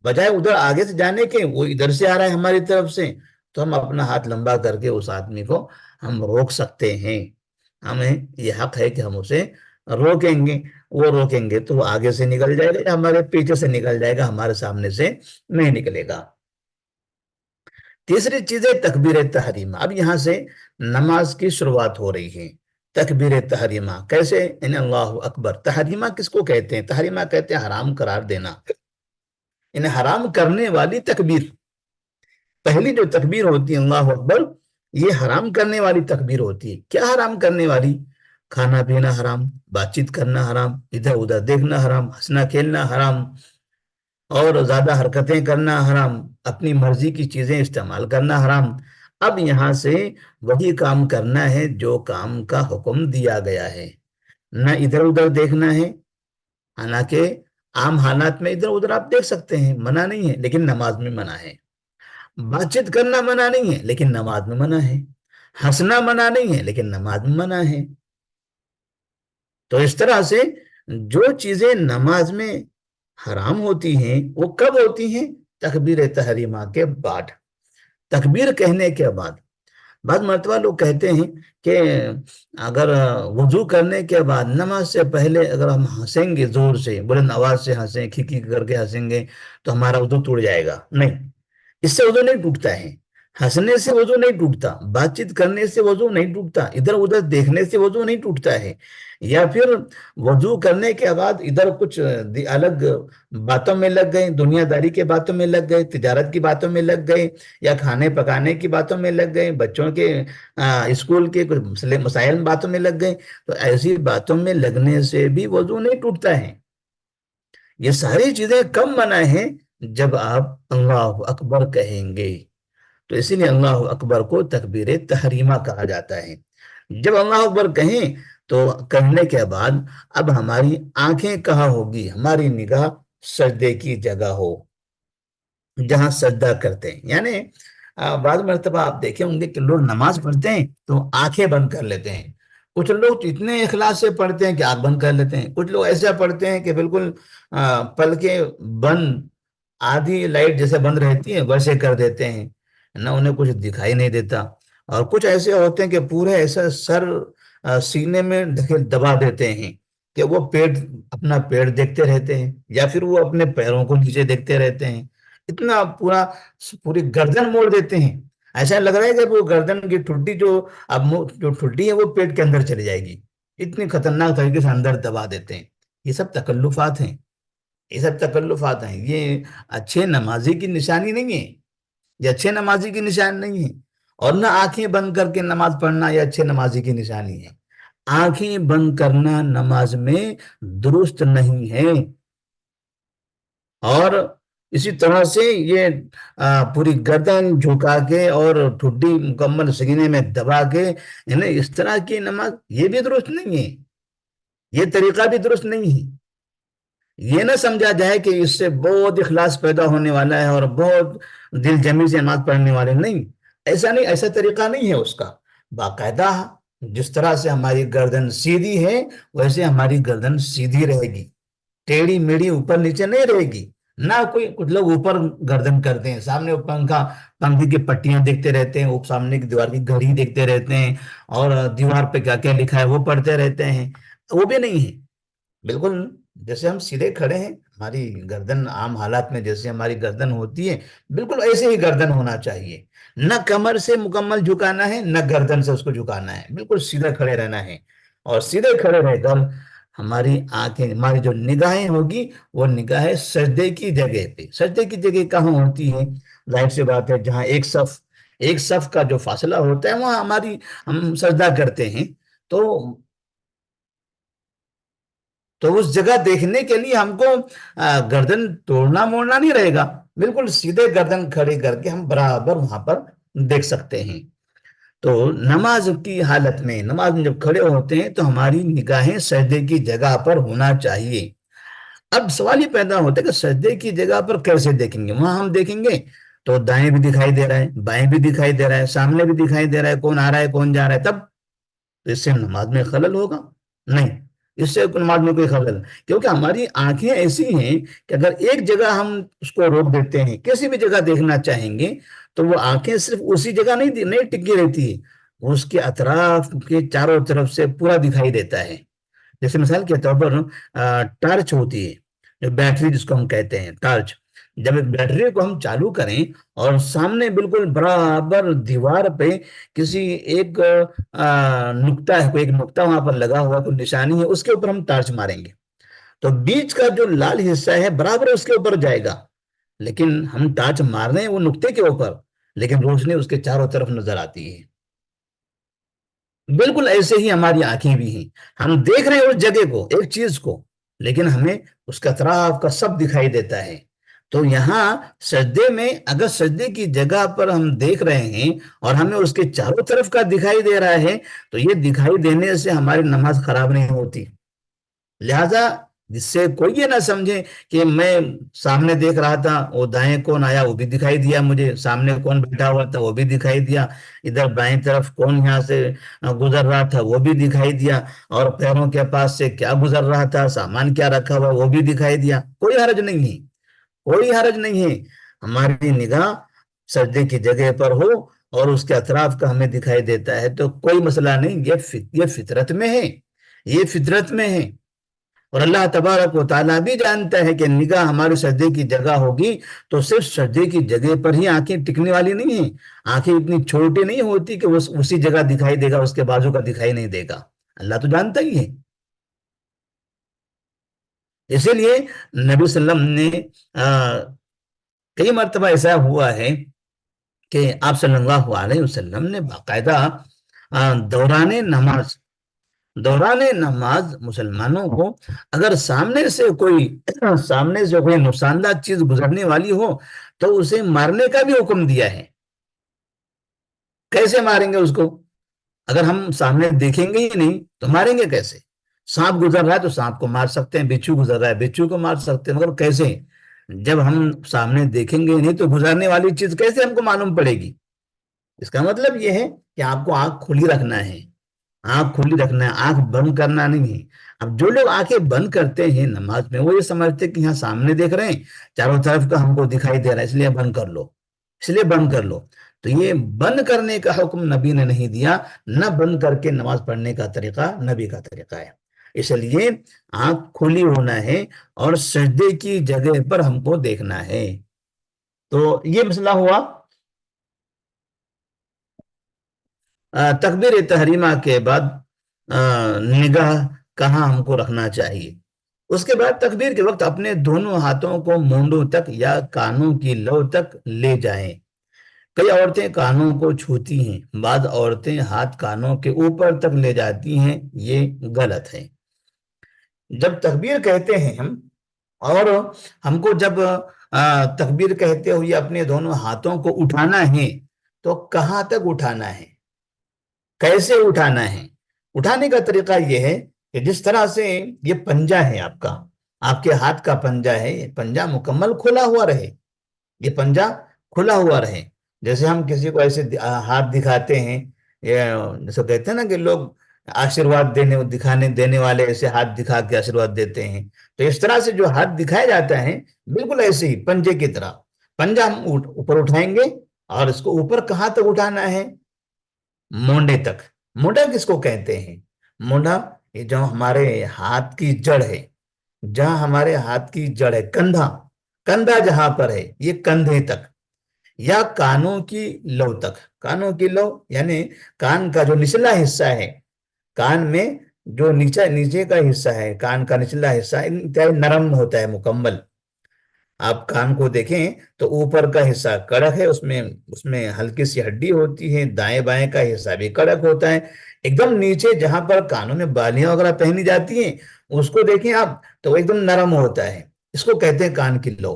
بجائے ادھر آگے سے جانے کے وہ ادھر سے آ رہا ہے ہماری طرف سے، تو ہم اپنا ہاتھ لمبا کر کے اس آدمی کو ہم روک سکتے ہیں، ہمیں یہ حق ہے کہ ہم اسے روکیں گے، وہ روکیں گے تو وہ آگے سے نکل جائے گا یا ہمارے پیچھے سے نکل جائے گا، ہمارے سامنے سے نہیں نکلے گا۔ تیسری چیز ہے تکبیر تحریمہ۔ اب یہاں سے نماز کی شروعات ہو رہی ہے۔ تکبیر تحریمہ کیسے؟ یعنی اللہ اکبر۔ تحریمہ کس کو کہتے ہیں؟ تحریمہ کہتے ہیں حرام قرار دینا، یعنی حرام کرنے والی تکبیر۔ پہلی جو تکبیر ہوتی ہے اللہ اکبر، یہ حرام کرنے والی تکبیر ہوتی ہے۔ کیا حرام کرنے والی؟ کھانا پینا حرام، بات چیت کرنا حرام، ادھر ادھر دیکھنا حرام، ہنسنا کھیلنا حرام، اور زیادہ حرکتیں کرنا حرام، اپنی مرضی کی چیزیں استعمال کرنا حرام۔ اب یہاں سے وہی کام کرنا ہے جو کام کا حکم دیا گیا ہے، نہ ادھر ادھر دیکھنا ہے، حالانکہ عام حالات میں ادھر ادھر آپ دیکھ سکتے ہیں، منع نہیں ہے، لیکن نماز میں منع ہے۔ بات چیت کرنا منع نہیں ہے لیکن نماز میں منع ہے۔ ہنسنا منع نہیں ہے لیکن نماز میں منع ہے۔ تو اس طرح سے جو چیزیں نماز میں حرام ہوتی ہیں وہ کب ہوتی ہیں؟ تکبیر تحریمہ کے بعد، تکبیر کہنے کے بعد۔ بعض مرتبہ لوگ کہتے ہیں کہ اگر وضو کرنے کے بعد نماز سے پہلے اگر ہم ہنسیں گے، زور سے بلند آواز سے ہنسیں، کھکی کر کے ہنسیں گے تو ہمارا وضو ٹوٹ جائے گا۔ نہیں، اس سے وضو نہیں ٹوٹتا ہے، ہنسنے سے وضو نہیں ٹوٹتا، بات چیت کرنے سے وضو نہیں ٹوٹتا، ادھر ادھر دیکھنے سے وضو نہیں ٹوٹتا ہے، یا پھر وضو کرنے کے بعد ادھر کچھ الگ باتوں میں لگ گئے، دنیا داری کے باتوں میں لگ گئے، تجارت کی باتوں میں لگ گئے، یا کھانے پکانے کی باتوں میں لگ گئے، بچوں کے اسکول کے کچھ مسائل باتوں میں لگ گئے، تو ایسی باتوں میں لگنے سے بھی وضو نہیں ٹوٹتا ہے۔ یہ ساری چیزیں کم منع ہیں جب آپ اللہ اکبر کہیں گے، تو اسی لیے اللہ اکبر کو تکبیر تحریمہ کہا جاتا ہے۔ جب اللہ اکبر کہیں تو کہنے کے بعد اب ہماری آنکھیں کہاں ہوگی؟ ہماری نگاہ سجدے کی جگہ ہو، جہاں سجدہ کرتے ہیں۔ یعنی بعض مرتبہ آپ دیکھیں ہوں گے کہ لوگ نماز پڑھتے ہیں تو آنکھیں بند کر لیتے ہیں، کچھ لوگ تو اتنے اخلاص سے پڑھتے ہیں کہ آنکھ بند کر لیتے ہیں، کچھ لوگ ایسا پڑھتے ہیں کہ بالکل پلکیں بند، آدھی لائٹ جیسے بند رہتی ہے ویسے کر دیتے ہیں، نہ انہیں کچھ دکھائی نہیں دیتا، اور کچھ ایسے ہوتے ہیں کہ پورے ایسا سر سینے میں دبا دیتے ہیں کہ وہ پیٹ، اپنا پیٹ دیکھتے رہتے ہیں، یا پھر وہ اپنے پیروں کو نیچے دیکھتے رہتے ہیں، اتنا پوری گردن موڑ دیتے ہیں، ایسا لگ رہا ہے کہ وہ گردن کی ٹھڈی جو ٹھڈی ہے وہ پیٹ کے اندر چلی جائے گی، اتنی خطرناک طریقے سے اندر دبا دیتے ہیں۔ یہ سب تکلفات ہیں، یہ سب تکلفات ہیں، یہ اچھے نمازی کی نشانی نہیں ہے، یہ اچھے نمازی کی نشانی نہیں ہے، اور نہ آنکھیں بند کر کے نماز پڑھنا یہ اچھے نمازی کی نشانی ہے۔ آنکھیں بند کرنا نماز میں درست نہیں ہے، اور اسی طرح سے یہ پوری گردن جھکا کے اور ٹھڈی مکمل سینے میں دبا کے، یعنی اس طرح کی نماز یہ بھی درست نہیں ہے، یہ طریقہ بھی درست نہیں ہے۔ یہ نہ سمجھا جائے کہ اس سے بہت اخلاص پیدا ہونے والا ہے اور بہت دل جمی سے نماز پڑھنے والے، نہیں، ایسا نہیں، ایسا طریقہ نہیں ہے اس کا۔ باقاعدہ جس طرح سے ہماری گردن سیدھی ہے ویسے ہماری گردن سیدھی رہے گی، ٹیڑھی میڑھی اوپر نیچے نہیں رہے گی۔ نہ کچھ لوگ اوپر گردن کرتے ہیں، سامنے پنکھی کی پٹیاں دیکھتے رہتے ہیں، سامنے کی دیوار کی گھڑی دیکھتے رہتے ہیں، اور دیوار پہ کیا کیا لکھا ہے وہ پڑھتے رہتے ہیں، وہ بھی نہیں ہے۔ بالکل جیسے ہم سیدھے کھڑے ہیں، ہماری گردن عام حالات میں جیسے ہماری گردن ہوتی ہے بالکل ایسے ہی گردن ہونا چاہیے، نہ کمر سے مکمل جھکانا ہے نہ گردن سے اس کو جھکانا ہے، بالکل سیدھے کھڑے رہنا ہے، اور سیدھے کھڑے رہ کر ہماری آنکھیں، ہماری جو نگاہیں ہوگی وہ نگاہیں سجدے کی جگہ پہ۔ سجدے کی جگہ کہاں ہوتی ہے؟ ظاہر سی بات ہے جہاں ایک صف کا جو فاصلہ ہوتا ہے وہاں ہم سجدہ کرتے ہیں، تو اس جگہ دیکھنے کے لیے ہم کو گردن توڑنا موڑنا نہیں رہے گا، بالکل سیدھے گردن کھڑی کر کے ہم برابر وہاں پر دیکھ سکتے ہیں۔ تو نماز کی حالت میں، نماز میں جب کھڑے ہوتے ہیں تو ہماری نگاہیں سجدے کی جگہ پر ہونا چاہیے۔ اب سوال یہ پیدا ہوتا ہے کہ سجدے کی جگہ پر کیسے دیکھیں گے؟ وہاں ہم دیکھیں گے تو دائیں بھی دکھائی دے رہا ہے، بائیں بھی دکھائی دے رہا ہے، سامنے بھی دکھائی دے رہا ہے، کون آ رہا ہے کون جا رہا ہے، تب تو اس سے نماز میں خلل ہوگا؟ نہیں، اس سے نماز میں کوئی خلل، کیونکہ ہماری آنکھیں ایسی ہیں کہ اگر ایک جگہ ہم اس کو روک دیتے ہیں، کسی بھی جگہ دیکھنا چاہیں گے، تو وہ آنکھیں صرف اسی جگہ نہیں ٹکی رہتی ہے، اس کے اطراف کے چاروں طرف سے پورا دکھائی دیتا ہے۔ جیسے مثال کے طور پر ٹارچ ہوتی ہے، جو بیٹری جس کو ہم کہتے ہیں ٹارچ، جب بیٹری کو ہم چالو کریں اور سامنے بالکل برابر دیوار پہ کسی ایک نقطہ ہے، کوئی ایک نقطہ وہاں پر لگا ہوا کوئی نشانی ہے، اس کے اوپر ہم ٹارچ ماریں گے تو بیچ کا جو لال حصہ ہے برابر اس کے اوپر جائے گا، لیکن ہم ٹارچ مار رہے ہیں وہ نقطے کے اوپر، لیکن روشنی اس کے چاروں طرف نظر آتی ہے۔ بالکل ایسے ہی ہماری آنکھیں بھی ہیں، ہم دیکھ رہے ہیں اس جگہ کو، ایک چیز کو، لیکن ہمیں اس کا اطراف کا سب دکھائی دیتا ہے۔ تو یہاں سجدے میں اگر سجدے کی جگہ پر ہم دیکھ رہے ہیں اور ہمیں اس کے چاروں طرف کا دکھائی دے رہا ہے، تو یہ دکھائی دینے سے ہماری نماز خراب نہیں ہوتی۔ لہذا جس سے کوئی یہ نہ سمجھے کہ میں سامنے دیکھ رہا تھا، وہ دائیں کون آیا وہ بھی دکھائی دیا، مجھے سامنے کون بیٹھا ہوا تھا وہ بھی دکھائی دیا، ادھر بائیں طرف کون یہاں سے گزر رہا تھا وہ بھی دکھائی دیا، اور پیروں کے پاس سے کیا گزر رہا تھا، سامان کیا رکھا ہوا وہ بھی دکھائی دیا، کوئی حرج نہیں ہے، کوئی حرج نہیں ہے۔ ہماری نگاہ سجدے کی جگہ پر ہو اور اس کے اطراف کا ہمیں دکھائی دیتا ہے تو کوئی مسئلہ نہیں، یہ فطرت میں ہے، یہ فطرت میں ہے۔ اور اللہ تبارک و تعالیٰ بھی جانتا ہے کہ نگاہ ہماری سجدے کی جگہ ہوگی تو صرف سجدے کی جگہ پر ہی آنکھیں ٹکنے والی نہیں ہیں، آنکھیں اتنی چھوٹی نہیں ہوتی کہ وہ اسی جگہ دکھائی دے گا، اس کے بازو کا دکھائی نہیں دے گا، اللہ تو جانتا ہی ہے۔ اسی لیے نبی صلی اللہ علیہ وسلم نے کئی مرتبہ ایسا ہوا ہے کہ آپ صلی اللہ علیہ وسلم نے باقاعدہ دوران نماز، دوران نماز مسلمانوں کو اگر سامنے سے کوئی نقصان دہ چیز گزرنے والی ہو تو اسے مارنے کا بھی حکم دیا ہے۔ کیسے ماریں گے اس کو؟ اگر ہم سامنے دیکھیں گے ہی نہیں تو ماریں گے کیسے؟ سانپ گزر رہا ہے تو سانپ کو مار سکتے ہیں، بچھو گزر رہا ہے بچھو کو مار سکتے ہیں، مگر کیسے؟ جب ہم سامنے دیکھیں گے نہیں تو گزرنے والی چیز کیسے ہم کو معلوم پڑے گی؟ اس کا مطلب یہ ہے کہ آپ کو آنکھ کھلی رکھنا ہے، آنکھ کھلی رکھنا ہے، آنکھ بند کرنا نہیں ہے۔ اب جو لوگ آنکھیں بند کرتے ہیں نماز میں، وہ یہ سمجھتے ہیں کہ یہاں سامنے دیکھ رہے ہیں، چاروں طرف کا ہم کو دکھائی دے رہا ہے، اس لیے بند کر لو، اس لیے بند کر لو۔ تو یہ بند کرنے کا حکم نبی نے نہیں دیا، نہ بند کر کے نماز پڑھنے کا طریقہ نبی کا طریقہ ہے۔ اس لیے آنکھ کھلی ہونا ہے اور سجدے کی جگہ پر ہم کو دیکھنا ہے۔ تو یہ مسئلہ ہوا تکبیر تحریمہ کے بعد نگاہ کہاں ہم کو رکھنا چاہیے۔ اس کے بعد تکبیر کے وقت اپنے دونوں ہاتھوں کو مونڈوں تک یا کانوں کی لو تک لے جائیں۔ کئی عورتیں کانوں کو چھوتی ہیں، بعض عورتیں ہاتھ کانوں کے اوپر تک لے جاتی ہیں، یہ غلط ہے۔ جب تکبیر کہتے ہیں ہم، اور ہم کو جب تکبیر کہتے ہوئے اپنے دونوں ہاتھوں کو اٹھانا ہے تو کہاں تک اٹھانا ہے، کیسے اٹھانا ہے؟ اٹھانے کا طریقہ یہ ہے کہ جس طرح سے یہ پنجہ ہے آپ کا، آپ کے ہاتھ کا پنجہ ہے، یہ پنجہ مکمل کھلا ہوا رہے، یہ پنجہ کھلا ہوا رہے۔ جیسے ہم کسی کو ایسے ہاتھ دکھاتے ہیں، جیسے کہتے ہیں نا کہ لوگ آشیرواد دینے والے ایسے ہاتھ دکھا کے آشیرواد دیتے ہیں، تو اس طرح سے جو ہاتھ دکھایا جاتا ہے بالکل ایسے ہی پنجے کی طرح پنجہ ہم اوپر اٹھائیں گے، اور اس کو اوپر کہاں تک اٹھانا ہے؟ مونڈے تک۔ مونڈا کس کو کہتے ہیں؟ مونڈا یہ جو ہمارے ہاتھ کی جڑ ہے، جہاں ہمارے ہاتھ کی جڑ ہے، کندھا، کندھا جہاں پر ہے یہ کندھے تک، یا کانوں کی لو تک۔ کانوں کی لو یعنی کان کا جو نچلا حصہ ہے، کان میں جو نیچے کا حصہ ہے، کان کا نچلا حصہ انتہائی نرم ہوتا ہے، مکمل۔ آپ کان کو دیکھیں تو اوپر کا حصہ کڑک ہے، اس میں ہلکی سی ہڈی ہوتی ہے، دائیں بائیں کا حصہ بھی کڑک ہوتا ہے، ایک دم نیچے جہاں پر کانوں میں بالیاں وغیرہ پہنی جاتی ہیں اس کو دیکھیں آپ تو وہ ایک دم نرم ہوتا ہے، اس کو کہتے ہیں کان کی لو۔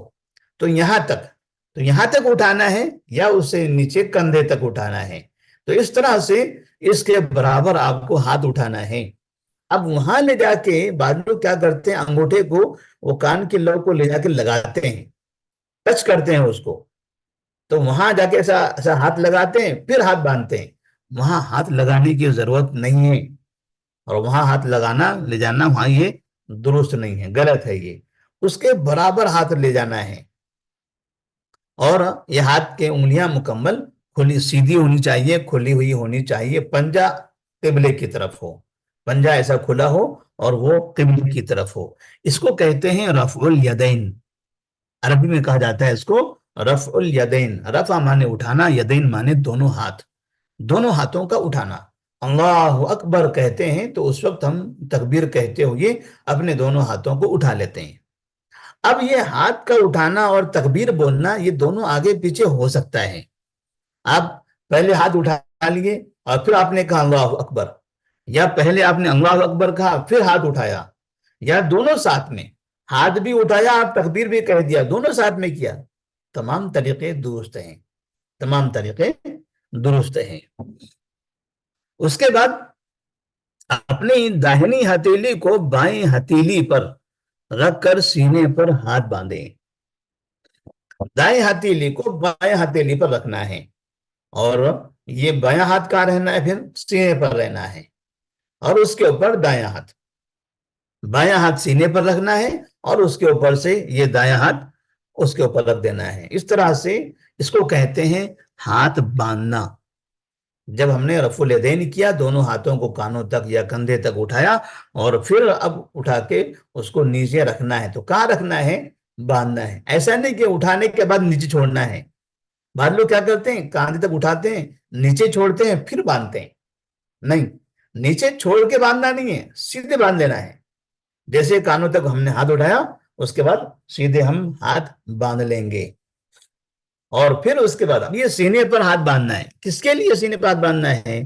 تو یہاں تک اٹھانا ہے یا اس سے نیچے کندھے تک اٹھانا ہے؟ تو اس طرح سے اس کے برابر آپ کو ہاتھ اٹھانا ہے۔ اب وہاں لے جا کے بعض لوگ کیا کرتے ہیں، انگوٹھے کو وہ کان کی لو کو لے جا کے لگاتے ہیں، ٹچ کرتے ہیں اس کو، تو وہاں جا کے ایسا ایسا ہاتھ لگاتے ہیں پھر ہاتھ باندھتے ہیں۔ وہاں ہاتھ لگانے کی ضرورت نہیں ہے، اور وہاں ہاتھ لگانا لے جانا وہاں یہ درست نہیں ہے، غلط ہے یہ، اس کے برابر ہاتھ لے جانا ہے۔ اور یہ ہاتھ کے انگلیاں مکمل کھلی سیدھی ہونی چاہیے، کھلی ہوئی ہونی چاہیے، پنجہ قبلے کی طرف ہو، پنجہ ایسا کھلا ہو اور وہ قبلے کی طرف ہو۔ اس کو کہتے ہیں رفع الیدین، عربی میں کہا جاتا ہے اس کو رفع الیدین۔ رفع مانے اٹھانا، یدین مانے دونوں ہاتھ، دونوں ہاتھوں کا اٹھانا۔ اللہ اکبر کہتے ہیں تو اس وقت ہم تکبیر کہتے ہوئے اپنے دونوں ہاتھوں کو اٹھا لیتے ہیں۔ اب یہ ہاتھ کا اٹھانا اور تکبیر بولنا یہ دونوں آگے پیچھے ہو سکتا ہے۔ آپ پہلے ہاتھ اٹھا لیے اور پھر آپ نے کہا اللہ اکبر، یا پہلے آپ نے اللہ اکبر کہا پھر ہاتھ اٹھایا، یا دونوں ساتھ میں ہاتھ بھی اٹھایا اور تکبیر بھی کہہ دیا، دونوں ساتھ میں کیا، تمام طریقے درست ہیں، تمام طریقے درست ہیں۔ اس کے بعد اپنی داہنی ہتھیلی کو بائیں ہتھیلی پر رکھ کر سینے پر ہاتھ باندھیں، دائیں ہتھیلی کو بائیں ہتھیلی پر رکھنا ہے، اور یہ بایاں ہاتھ کہاں رہنا ہے، پھر سینے پر رہنا ہے، اور اس کے اوپر دایاں ہاتھ، بایاں ہاتھ سینے پر رکھنا ہے اور اس کے اوپر سے یہ دایاں ہاتھ اس کے اوپر رکھ دینا ہے۔ اس طرح سے اس کو کہتے ہیں ہاتھ باندھنا۔ جب ہم نے رفع الیدین کیا، دونوں ہاتھوں کو کانوں تک یا کندھے تک اٹھایا اور پھر اب اٹھا کے اس کو نیچے رکھنا ہے، تو کہاں رکھنا ہے، باندھنا ہے۔ ایسا نہیں کہ اٹھانے کے بعد نیچے چھوڑنا ہے، بعض لوگ کیا کرتے ہیں کاندھے تک اٹھاتے ہیں، نیچے چھوڑتے ہیں پھر باندھتے ہیں، نہیں، نیچے چھوڑ کے باندھنا نہیں ہے، سیدھے باندھ لینا ہے۔ جیسے کانوں تک ہم نے ہاتھ اٹھایا اس کے بعد سیدھے ہم ہاتھ باندھ لیں گے، اور پھر اس کے بعد اب یہ سینے پر ہاتھ باندھنا ہے۔ کس کے لیے سینے پر ہاتھ باندھنا ہے؟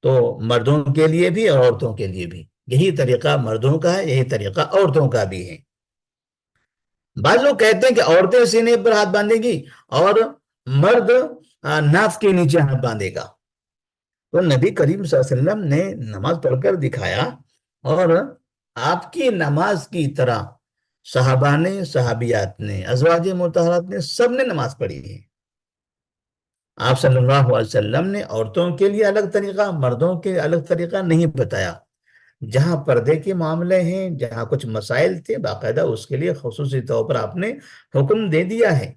تو مردوں کے لیے بھی اور عورتوں کے لیے بھی، یہی طریقہ مردوں کا ہے، یہی طریقہ عورتوں کا بھی ہے۔ بعض لوگ کہتے ہیں کہ عورتیں سینے پر ہاتھ باندھیں گی اور مرد ناف کے نیچے ہاتھ باندھے گا۔ تو نبی کریم صلی اللہ علیہ وسلم نے نماز پڑھ کر دکھایا، اور آپ کی نماز کی طرح صحابہ نے، صحابیات نے، ازواج مطہرات نے، سب نے نماز پڑھی ہے۔ آپ صلی اللہ علیہ وسلم نے عورتوں کے لیے الگ طریقہ، مردوں کے الگ طریقہ نہیں بتایا۔ جہاں پردے کے معاملے ہیں، جہاں کچھ مسائل تھے، باقاعدہ اس کے لیے خصوصی طور پر آپ نے حکم دے دیا ہے،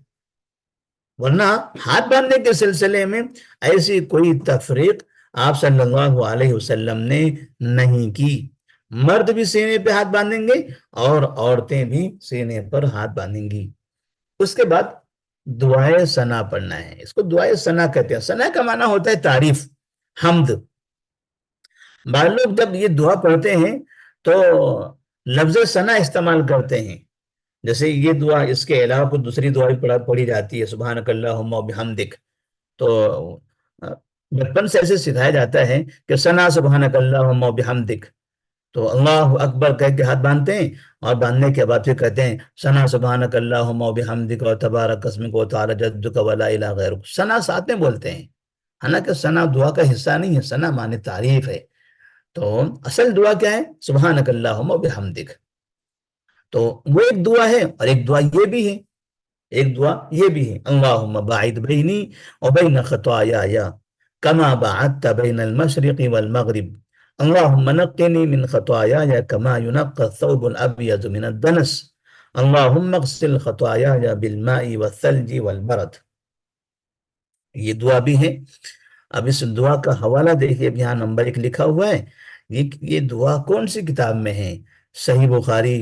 ورنہ ہاتھ باندھنے کے سلسلے میں ایسی کوئی تفریق آپ صلی اللہ علیہ وسلم نے نہیں کی۔ مرد بھی سینے پہ ہاتھ باندھیں گے اور عورتیں بھی سینے پر ہاتھ باندھیں گی۔ اس کے بعد دعائے ثنا پڑھنا ہے، اس کو دعائے ثنا کہتے ہیں۔ ثنا کا معنی ہوتا ہے تعریف، حمد۔ بعض لوگ جب یہ دعا پڑھتے ہیں تو لفظ ثنا استعمال کرتے ہیں، جیسے یہ دعا، اس کے علاوہ کچھ دوسری دعا بھی پڑھی جاتی ہے، سبحانک اللہم و بحمدک، تو بچپن سے ایسے سکھایا جاتا ہے کہ ثنا سبحانک اللہم و بحمدک، تو اللہ اکبر کہہ کے ہاتھ باندھتے ہیں، اور باندھنے کے بعد پھر کہتے ہیں ثنا سبحانک اللہم و بحمدک و تبارک اسمک و تعالی جدک و لا الہ غیرک۔ ثنا ساتھ میں بولتے ہیں، حالانکہ ثنا دعا کا حصہ نہیں ہے، ثنا معنی تعریف ہے۔ تو اصل دعا کیا ہے، سبحانک اللہم و بحمدک۔ تو وہ ایک دعا ہے، اور ایک دعا یہ بھی ہے، ایک دعا یہ بھی ہے، اللہم باعد بینی وبین خطایایا کما باعدت بین المشرق والمغرب، اللہم نقنی من خطایایا کما ینقى الثوب الابیض من الدنس، اللہم اغسل خطایایا بالماء والثلج والبرد۔ یہ دعا بھی ہے۔ اب اس دعا کا حوالہ دیکھیے، اب یہاں نمبر 1 لکھا ہوا ہے۔ یہ دعا کون سی کتاب میں ہے؟ صحیح بخاری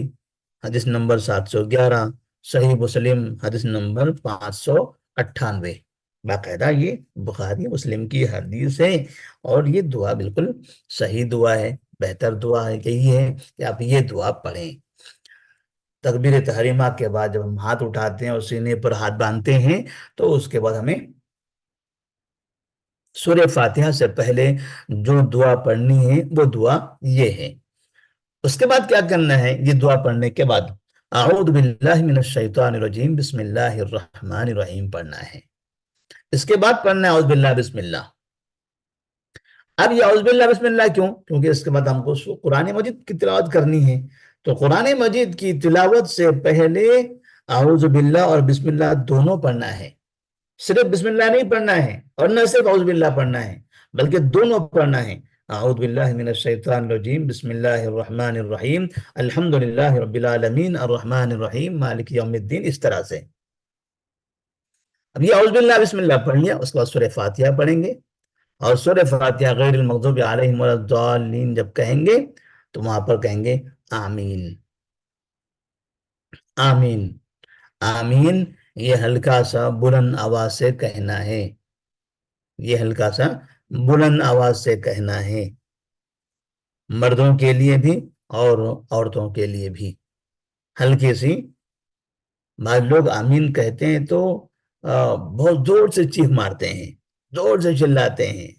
حدیث نمبر 711، صحیح مسلم حدیث نمبر 598۔ باقاعدہ یہ بخاری مسلم کی حدیث ہے، اور یہ دعا بالکل صحیح دعا ہے، بہتر دعا ہے، یہی ہے کہ آپ یہ دعا پڑھیں۔ تکبیر تحریمہ کے بعد جب ہم ہاتھ اٹھاتے ہیں اور سینے پر ہاتھ باندھتے ہیں، تو اس کے بعد ہمیں سورہ فاتحہ سے پہلے جو دعا پڑھنی ہے وہ دعا یہ ہے۔ اس کے بعد کیا کرنا ہے، یہ دعا پڑھنے کے بعد اعوذ باللہ من الشیطان الرجیم بسم اللہ الرحمن الرحیم پڑھنا ہے۔ اس کے بعد پڑھنا ہے اعوذ باللہ بسم اللہ۔ اب یہ اعوذ باللہ بسم اللہ کیوں؟ کیونکہ اس کے بعد ہم کو قرآن مجید کی تلاوت کرنی ہے، تو قرآن مجید کی تلاوت سے پہلے اعوذ باللہ اور بسم اللہ دونوں پڑھنا ہے۔ صرف بسم اللہ نہیں پڑھنا ہے اور نہ صرف اعوذ باللہ پڑھنا ہے، بلکہ دونوں پڑھنا ہے۔ اعوذ باللہ من الشیطان الرجیم، بسم اللہ الرحمن الرحیم، الحمدللہ رب العالمین الرحمن الرحیم مالک یوم الدین، اس طرح سے۔ اب یہ اعوذ باللہ بسم اللہ پڑھ لیا، اس کے بعد سورہ فاتحہ پڑھیں گے، اور سورہ فاتحہ غیر المغضوب علیہم ولا الضالین جب کہیں گے تو وہاں پر کہیں گے آمین، آمین، آمین۔ یہ ہلکا سا بلند آواز سے کہنا ہے، یہ ہلکا سا بلند آواز سے کہنا ہے، مردوں کے لیے بھی اور عورتوں کے لیے بھی۔ ہلکی سی، بعض لوگ آمین کہتے ہیں تو بہت زور سے چیخ مارتے ہیں، زور سے چلاتے ہیں،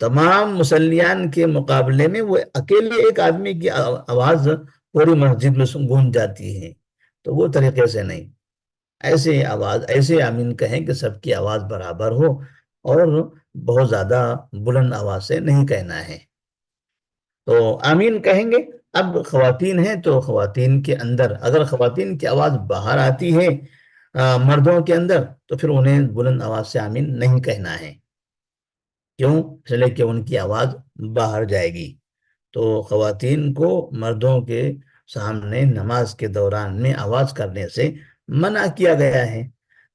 تمام مصلیان کے مقابلے میں وہ اکیلے ایک آدمی کی آواز پوری مسجد میں گونج جاتی ہے، تو وہ طریقے سے نہیں۔ ایسے آواز، ایسے آمین کہیں کہ سب کی آواز برابر ہو، اور بہت زیادہ بلند آواز سے نہیں کہنا ہے، تو آمین کہیں گے۔ اب خواتین ہیں تو خواتین کے اندر اگر خواتین کی آواز باہر آتی ہے مردوں کے اندر، تو پھر انہیں بلند آواز سے آمین نہیں کہنا ہے، کیوں؟ اس لیے کہ ان کی آواز باہر جائے گی۔ تو خواتین کو مردوں کے سامنے نماز کے دوران میں آواز کرنے سے منع کیا گیا ہے۔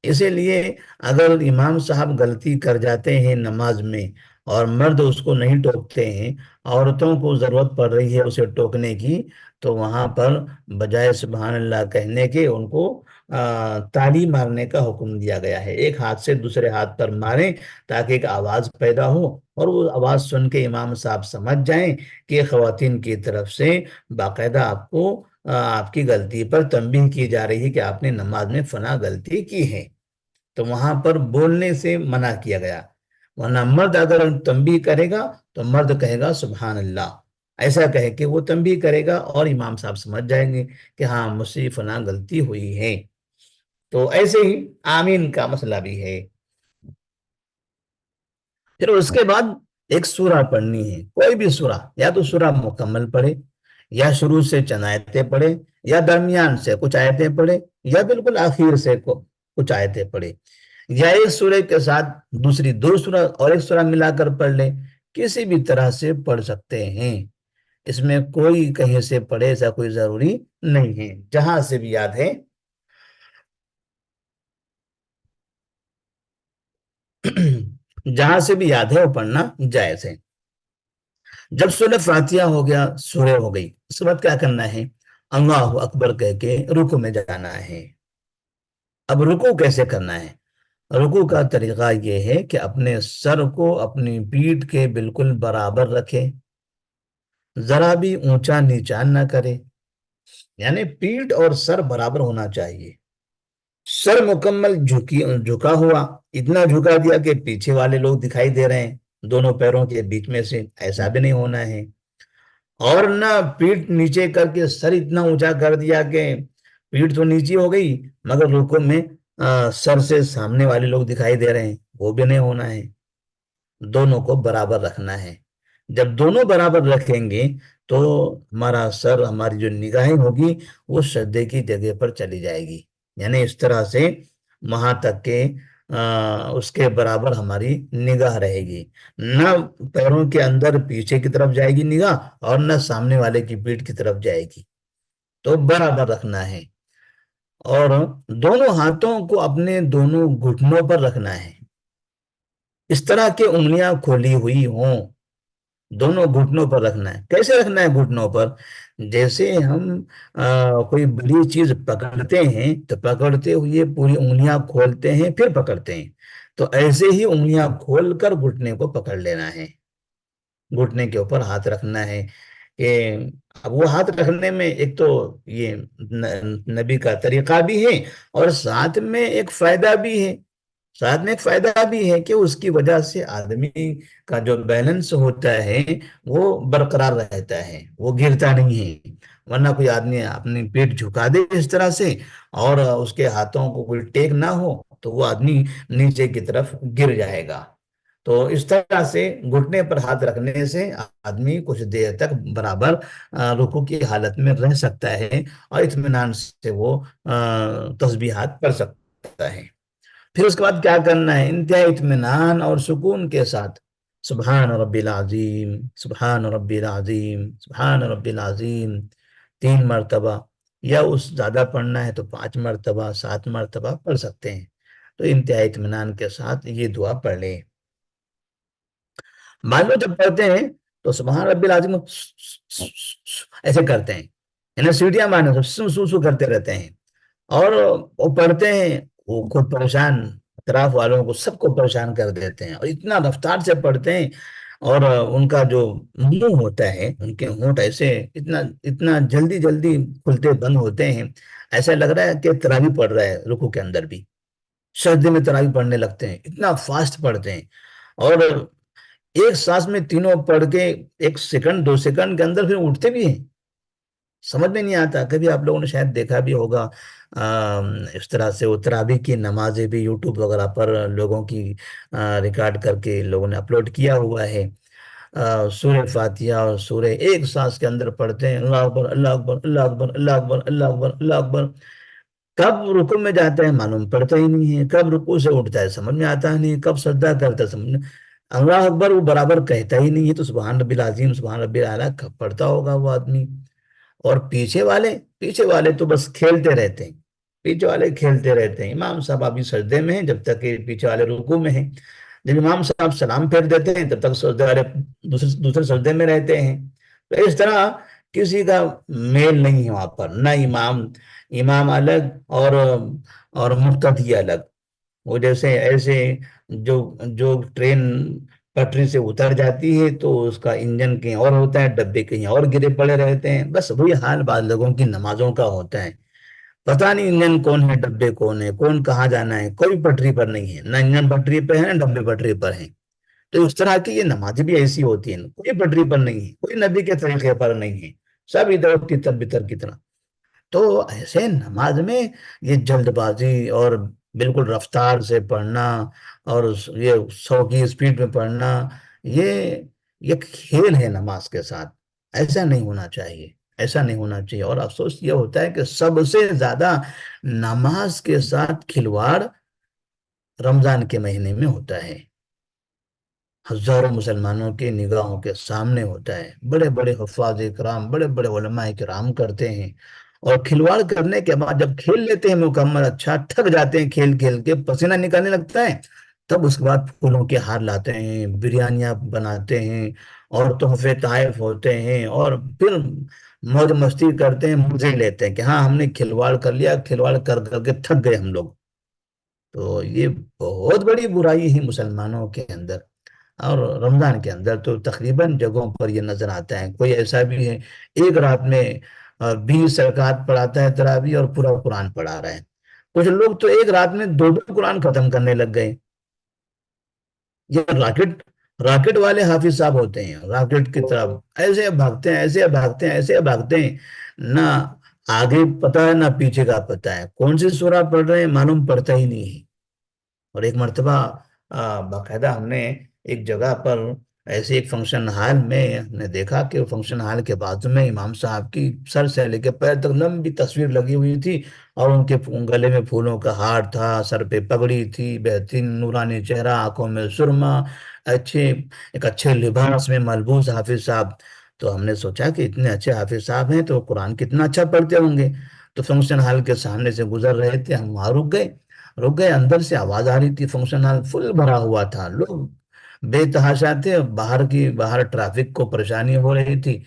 اسی لیے اگر امام صاحب غلطی کر جاتے ہیں نماز میں اور مرد اس کو نہیں ٹوکتے ہیں، عورتوں کو ضرورت پڑ رہی ہے اسے ٹوکنے کی، تو وہاں پر بجائے سبحان اللہ کہنے کے ان کو تالی مارنے کا حکم دیا گیا ہے۔ ایک ہاتھ سے دوسرے ہاتھ پر ماریں تاکہ ایک آواز پیدا ہو، اور وہ آواز سن کے امام صاحب سمجھ جائیں کہ خواتین کی طرف سے باقاعدہ آپ کو آپ کی غلطی پر تنبیہ کی جا رہی ہے کہ آپ نے نماز میں فلاں غلطی کی ہے، تو وہاں پر بولنے سے منع کیا گیا۔ ورنہ مرد اگر تنبیہ کرے گا تو مرد کہے گا سبحان اللہ، ایسا کہے کہ وہ تنبیہ کرے گا اور امام صاحب سمجھ جائیں گے کہ ہاں مجھ سے فلاں غلطی ہوئی ہے۔ تو ایسے ہی آمین کا مسئلہ بھی ہے۔ پھر اس کے بعد ایک سورہ پڑھنی ہے، کوئی بھی سورہ، یا تو سورہ مکمل پڑھے، یا شروع سے چند آیتیں پڑھے، یا درمیان سے کچھ آیتیں پڑھے، یا بالکل آخر سے کچھ آیتیں پڑھے، یا ایک سورہ کے ساتھ دوسری دو سورہ اور ایک سورہ ملا کر پڑھ لے، کسی بھی طرح سے پڑھ سکتے ہیں۔ اس میں کوئی کہیں سے پڑھے ایسا کوئی ضروری نہیں ہے، جہاں سے بھی یاد ہے جہاں سے بھی یاد ہے وہ پڑھنا جائز ہے۔ جب سورہ فاتحہ ہو گیا، سورہ ہو گئی، اس کے بعد کیا کرنا ہے؟ اللہ اکبر کہہ کے رکوع میں جانا ہے۔ اب رکوع کیسے کرنا ہے؟ رکوع کا طریقہ یہ ہے کہ اپنے سر کو اپنی پیٹھ کے بالکل برابر رکھے، ذرا بھی اونچا نیچا نہ کرے، یعنی پیٹھ اور سر برابر ہونا چاہیے۔ سر مکمل جھکا ہوا، اتنا جھکا دیا کہ پیچھے والے لوگ دکھائی دے رہے ہیں دونوں پیروں کے بیچ میں سے، ایسا بھی نہیں ہونا ہے۔ اور نہ پیٹھ نیچے کر کے سر اتنا اونچا کر دیا کہ پیٹھ تو نیچے ہو گئی مگر رکوع میں سر سے سامنے والے لوگ دکھائی دے رہے ہیں، وہ بھی نہیں ہونا ہے۔ دونوں کو برابر رکھنا ہے۔ جب دونوں برابر رکھیں گے تو ہمارا سر، ہماری جو نگاہیں ہوگی وہ سجدے کی جگہ پر چلی جائے گی، یعنی اس طرح سے وہاں تک کہ اس کے برابر ہماری نگاہ رہے گی، نہ پیروں کے اندر پیچھے کی طرف جائے گی نگاہ، اور نہ سامنے والے کی پیٹھ کی طرف جائے گی، تو برابر رکھنا ہے۔ اور دونوں ہاتھوں کو اپنے دونوں گھٹنوں پر رکھنا ہے، اس طرح کہ انگلیاں کھلی ہوئی ہوں، دونوں گھٹنوں پر رکھنا ہے۔ کیسے رکھنا ہے گھٹنوں پر؟ جیسے ہم کوئی بڑی چیز پکڑتے ہیں تو پکڑتے ہوئے پوری انگلیاں کھولتے ہیں پھر پکڑتے ہیں، تو ایسے ہی انگلیاں کھول کر گھٹنے کو پکڑ لینا ہے، گھٹنے کے اوپر ہاتھ رکھنا ہے۔ کہ اب وہ ہاتھ رکھنے میں ایک تو یہ نبی کا طریقہ بھی ہے، اور ساتھ میں ایک فائدہ بھی ہے، ساتھ میں ایک فائدہ بھی ہے کہ اس کی وجہ سے آدمی کا جو بیلنس ہوتا ہے وہ برقرار رہتا ہے، وہ گرتا نہیں ہے۔ ورنہ کوئی آدمی اپنی پیٹ جھکا دے اس طرح سے اور اس کے ہاتھوں کو کوئی ٹیک نہ ہو تو وہ آدمی نیچے کی طرف گر جائے گا۔ تو اس طرح سے گھٹنے پر ہاتھ رکھنے سے آدمی کچھ دیر تک برابر رکوع کی حالت میں رہ سکتا ہے، اور اطمینان سے وہ تسبیحات پڑھ سکتا ہے۔ پھر اس کے بعد کیا کرنا ہے؟ انتہائی اطمینان اور سکون کے ساتھ سبحان ربی العظیم، سبحان ربی العظیم، سبحان ربی العظیم 3 مرتبہ، یا اس زیادہ پڑھنا ہے تو 5 مرتبہ، 7 مرتبہ پڑھ سکتے ہیں۔ تو انتہائی اطمینان کے ساتھ یہ دعا پڑھ لیں۔ بعض لوگ جب پڑھتے ہیں تو سبحان ربی العظیم ایسے کرتے ہیں، یعنی سیٹیاں مارنے سو سو سو کرتے رہتے ہیں، اور وہ پڑھتے ہیں، وہ خود پریشان، اطراف والوں کو سب کو پریشان کر دیتے ہیں، اور اتنا رفتار سے پڑھتے ہیں، اور ان کا جو منہ ہوتا ہے، ان کے ہونٹ ایسے اتنا اتنا جلدی جلدی کھلتے بند ہوتے ہیں، ایسا لگ رہا ہے کہ تراویح پڑھ رہا ہے رکوع کے اندر بھی، سجدے میں تراویح پڑھنے لگتے ہیں، اتنا فاسٹ پڑھتے ہیں، اور ایک سانس میں تینوں پڑھ کے 1 سیکنڈ 2 سیکنڈ کے اندر پھر اٹھتے بھی ہیں۔ سمجھ میں نہیں آتا، کبھی آپ لوگوں نے شاید دیکھا بھی ہوگا، اس طرح سے وہ تراویح کی نمازیں بھی یوٹیوب وغیرہ پر لوگوں کی ریکارڈ کر کے لوگوں نے اپلوڈ کیا ہوا ہے۔ سورہ فاتحہ اور سورہ ایک سانس کے اندر پڑھتے ہیں، اللہ اکبر اللہ اکبر اللہ اکبر اللہ اکبر اللہ اکبر اللہ اکبر، کب رکوع میں جاتا ہے معلوم پڑتا ہی نہیں ہے، کب رکوع سے اٹھتا ہے سمجھ میں آتا نہیں، کب سجدہ کرتا ہے سمجھ میں، اللہ اکبر وہ برابر کہتا ہی نہیں ہے، تو سبحان ربی العظیم سبحان ربی الاعلیٰ کب پڑھتا ہوگا وہ آدمی؟ اور پیچھے والے تو بس کھیلتے رہتے ہیں، پیچھے والے کھیلتے رہتے ہیں، امام صاحب ابھی سجدے میں ہیں جب تک کہ پیچھے والے رکوع میں ہیں، جب امام صاحب سلام پھیر دیتے ہیں تب تک سجدے والے دوسرے سجدے میں رہتے ہیں۔ تو اس طرح کسی کا میل نہیں ہے وہاں پر، نہ امام الگ اور مقتدی الگ، وہ جیسے ایسے جو جو ٹرین پٹری سے اتر جاتی ہے تو اس کا انجن کہیں اور ہوتا ہے، ڈبے کہیں اور گرے پڑے رہتے ہیں، بس وہی حال بعض لوگوں کی نمازوں کا ہوتا ہے، پتہ نہیں انجن کون ہے ڈبے کون ہے، کون کہاں جانا ہے، کوئی پٹری پر نہیں ہے، نہ انجن پٹری پہ ہے نہ ڈبے پٹری پر ہیں۔ تو اس طرح کی یہ نمازیں بھی ایسی ہوتی ہیں، کوئی پٹری پر نہیں ہے، کوئی نبی کے طریقے پر نہیں ہے، سب ادھر تتر بتر کی طرح۔ تو ایسے نماز میں یہ جلد بازی اور بالکل رفتار سے پڑھنا، اور یہ 100 کی اسپیڈ میں پڑھنا، یہ یہ کھیل ہے نماز کے ساتھ، ایسا نہیں ہونا چاہیے، ایسا نہیں ہونا چاہیے۔ اور افسوس یہ ہوتا ہے کہ سب سے زیادہ نماز کے ساتھ کھلواڑ رمضان کے مہینے میں ہوتا ہے، ہزاروں مسلمانوں کے نگاہوں کے سامنے ہوتا ہے، بڑے بڑے حفاظ کرام، بڑے بڑے علماء کرام کرتے ہیں، اور کھلواڑ کرنے کے بعد جب کھیل لیتے ہیں مکمل، اچھا تھک جاتے ہیں کھیل کھیل کے، پسینہ نکالنے لگتا ہے، تب اس کے بعد پھولوں کے ہار لاتے ہیں، بریانیاں بناتے ہیں، اور تحفے تحائف ہوتے ہیں، اور پھر موج مستی کرتے ہیں، مزے لیتے ہیں کہ ہاں ہم نے کھلواڑ کر لیا، کھلواڑ کر کر کے تھک گئے ہم لوگ۔ تو یہ بہت بڑی برائی ہے مسلمانوں کے اندر، اور رمضان کے اندر تو تقریباً جگہوں پر یہ نظر آتا ہے، کوئی ایسا بھی ہے ایک رات میں 20 رکعت پڑھاتا ہے تراویح اور پورا قرآن پڑھا رہا ہے، کچھ لوگ تو ایک رات میں 2 قرآن ختم کرنے لگ گئے۔ یہ راکٹ والے حافظ صاحب ہوتے ہیں، راکٹ کی طرف ایسے بھاگتے ہیں، ایسے بھاگتے ہیں، ایسے بھاگتے ہیں، نہ آگے پتا ہے نہ پیچھے کا پتا ہے، کون سی سورہ پڑھ رہے ہیں معلوم پڑتا ہی نہیں ہے۔ اور ایک مرتبہ باقاعدہ ہم نے ایک جگہ پر ایسے ایک فنکشن ہال میں ہم نے دیکھا کہ فنکشن ہال کے بازو میں امام صاحب کی سر سے لے کے پیر تک لمبی تصویر لگی ہوئی تھی، اور ان کے گلے میں پھولوں کا ہار تھا، سر پہ پگڑی تھی، بہترین نورانی چہرہ، آنکھوں میں سرما، ایک اچھے لباس میں ملبوس حافظ صاحب۔ تو ہم نے سوچا کہ اتنے اچھے حافظ صاحب ہیں تو قرآن کتنا اچھا پڑھتے ہوں گے۔ تو فنکشن ہال کے سامنے سے گزر رہے تھے، ہم وہاں رک گئے، اندر سے آواز آ رہی تھی، فنکشن ہال فل بھرا ہوا تھا، لوگ بے تحاشا تھے، باہر ٹریفک کو پریشانی ہو رہی تھی،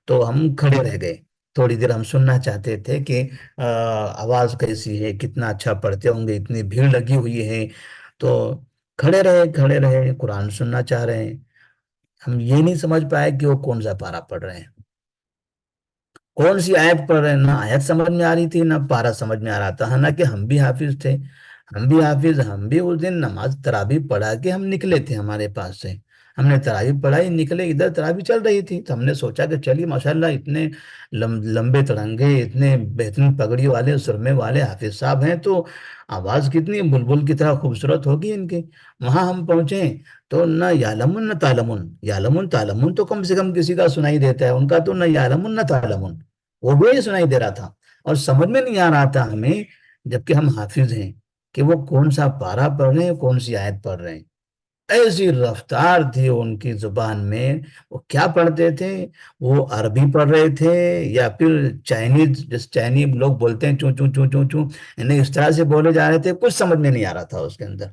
تو ہم کھڑے رہ گئے، تھوڑی دیر ہم سننا چاہتے تھے کہ آواز کیسی ہے، کتنا اچھا پڑھتے ہوں گے، اتنی بھیڑ لگی ہوئی ہے، تو کھڑے رہے قرآن سننا چاہ رہے ہیں۔ ہم یہ نہیں سمجھ پائے کہ وہ کون سا پارہ پڑھ رہے ہیں، کون سی آیت پڑھ رہے ہیں، نہ آیت سمجھ میں آ رہی تھی نہ پارہ سمجھ میں آ رہا تھا، حالانکہ ہم بھی حافظ تھے، ہم بھی اس دن نماز تراویح پڑھا کے ہم نکلے تھے ہمارے پاس سے، ہم نے تراویح پڑھائی، نکلے ادھر تراویح چل رہی تھی تو ہم نے سوچا کہ چلیے ماشاءاللہ اتنے لمبے تڑنگے، اتنے بہترین پگڑی والے سرمے والے حافظ صاحب ہیں، تو آواز کتنی بلبل کی طرح خوبصورت ہوگی ان کی۔ وہاں ہم پہنچے تو نہ یعلمون نہ تعلمون، یعلمون تعلمون تو کم سے کم کسی کا سنائی دیتا ہے، ان کا تو نہ یعلمون نہ تعلمون، وہ بھی نہیں سنائی دے رہا تھا، اور سمجھ میں نہیں آ رہا تھا ہمیں، جبکہ ہم حافظ ہیں، کہ وہ کون سا پارہ پڑھ رہے ہیں، کون سی آیت پڑھ رہے ہیں۔ ایسی رفتار تھی ان کی زبان میں، وہ کیا پڑھتے تھے؟ وہ عربی پڑھ رہے تھے یا پھر چائنیز، جس چائنیز لوگ بولتے ہیں چوں چوں چوں چوں چوں، انہیں اس طرح سے بولے جا رہے تھے، کچھ سمجھ میں نہیں آ رہا تھا اس کے اندر۔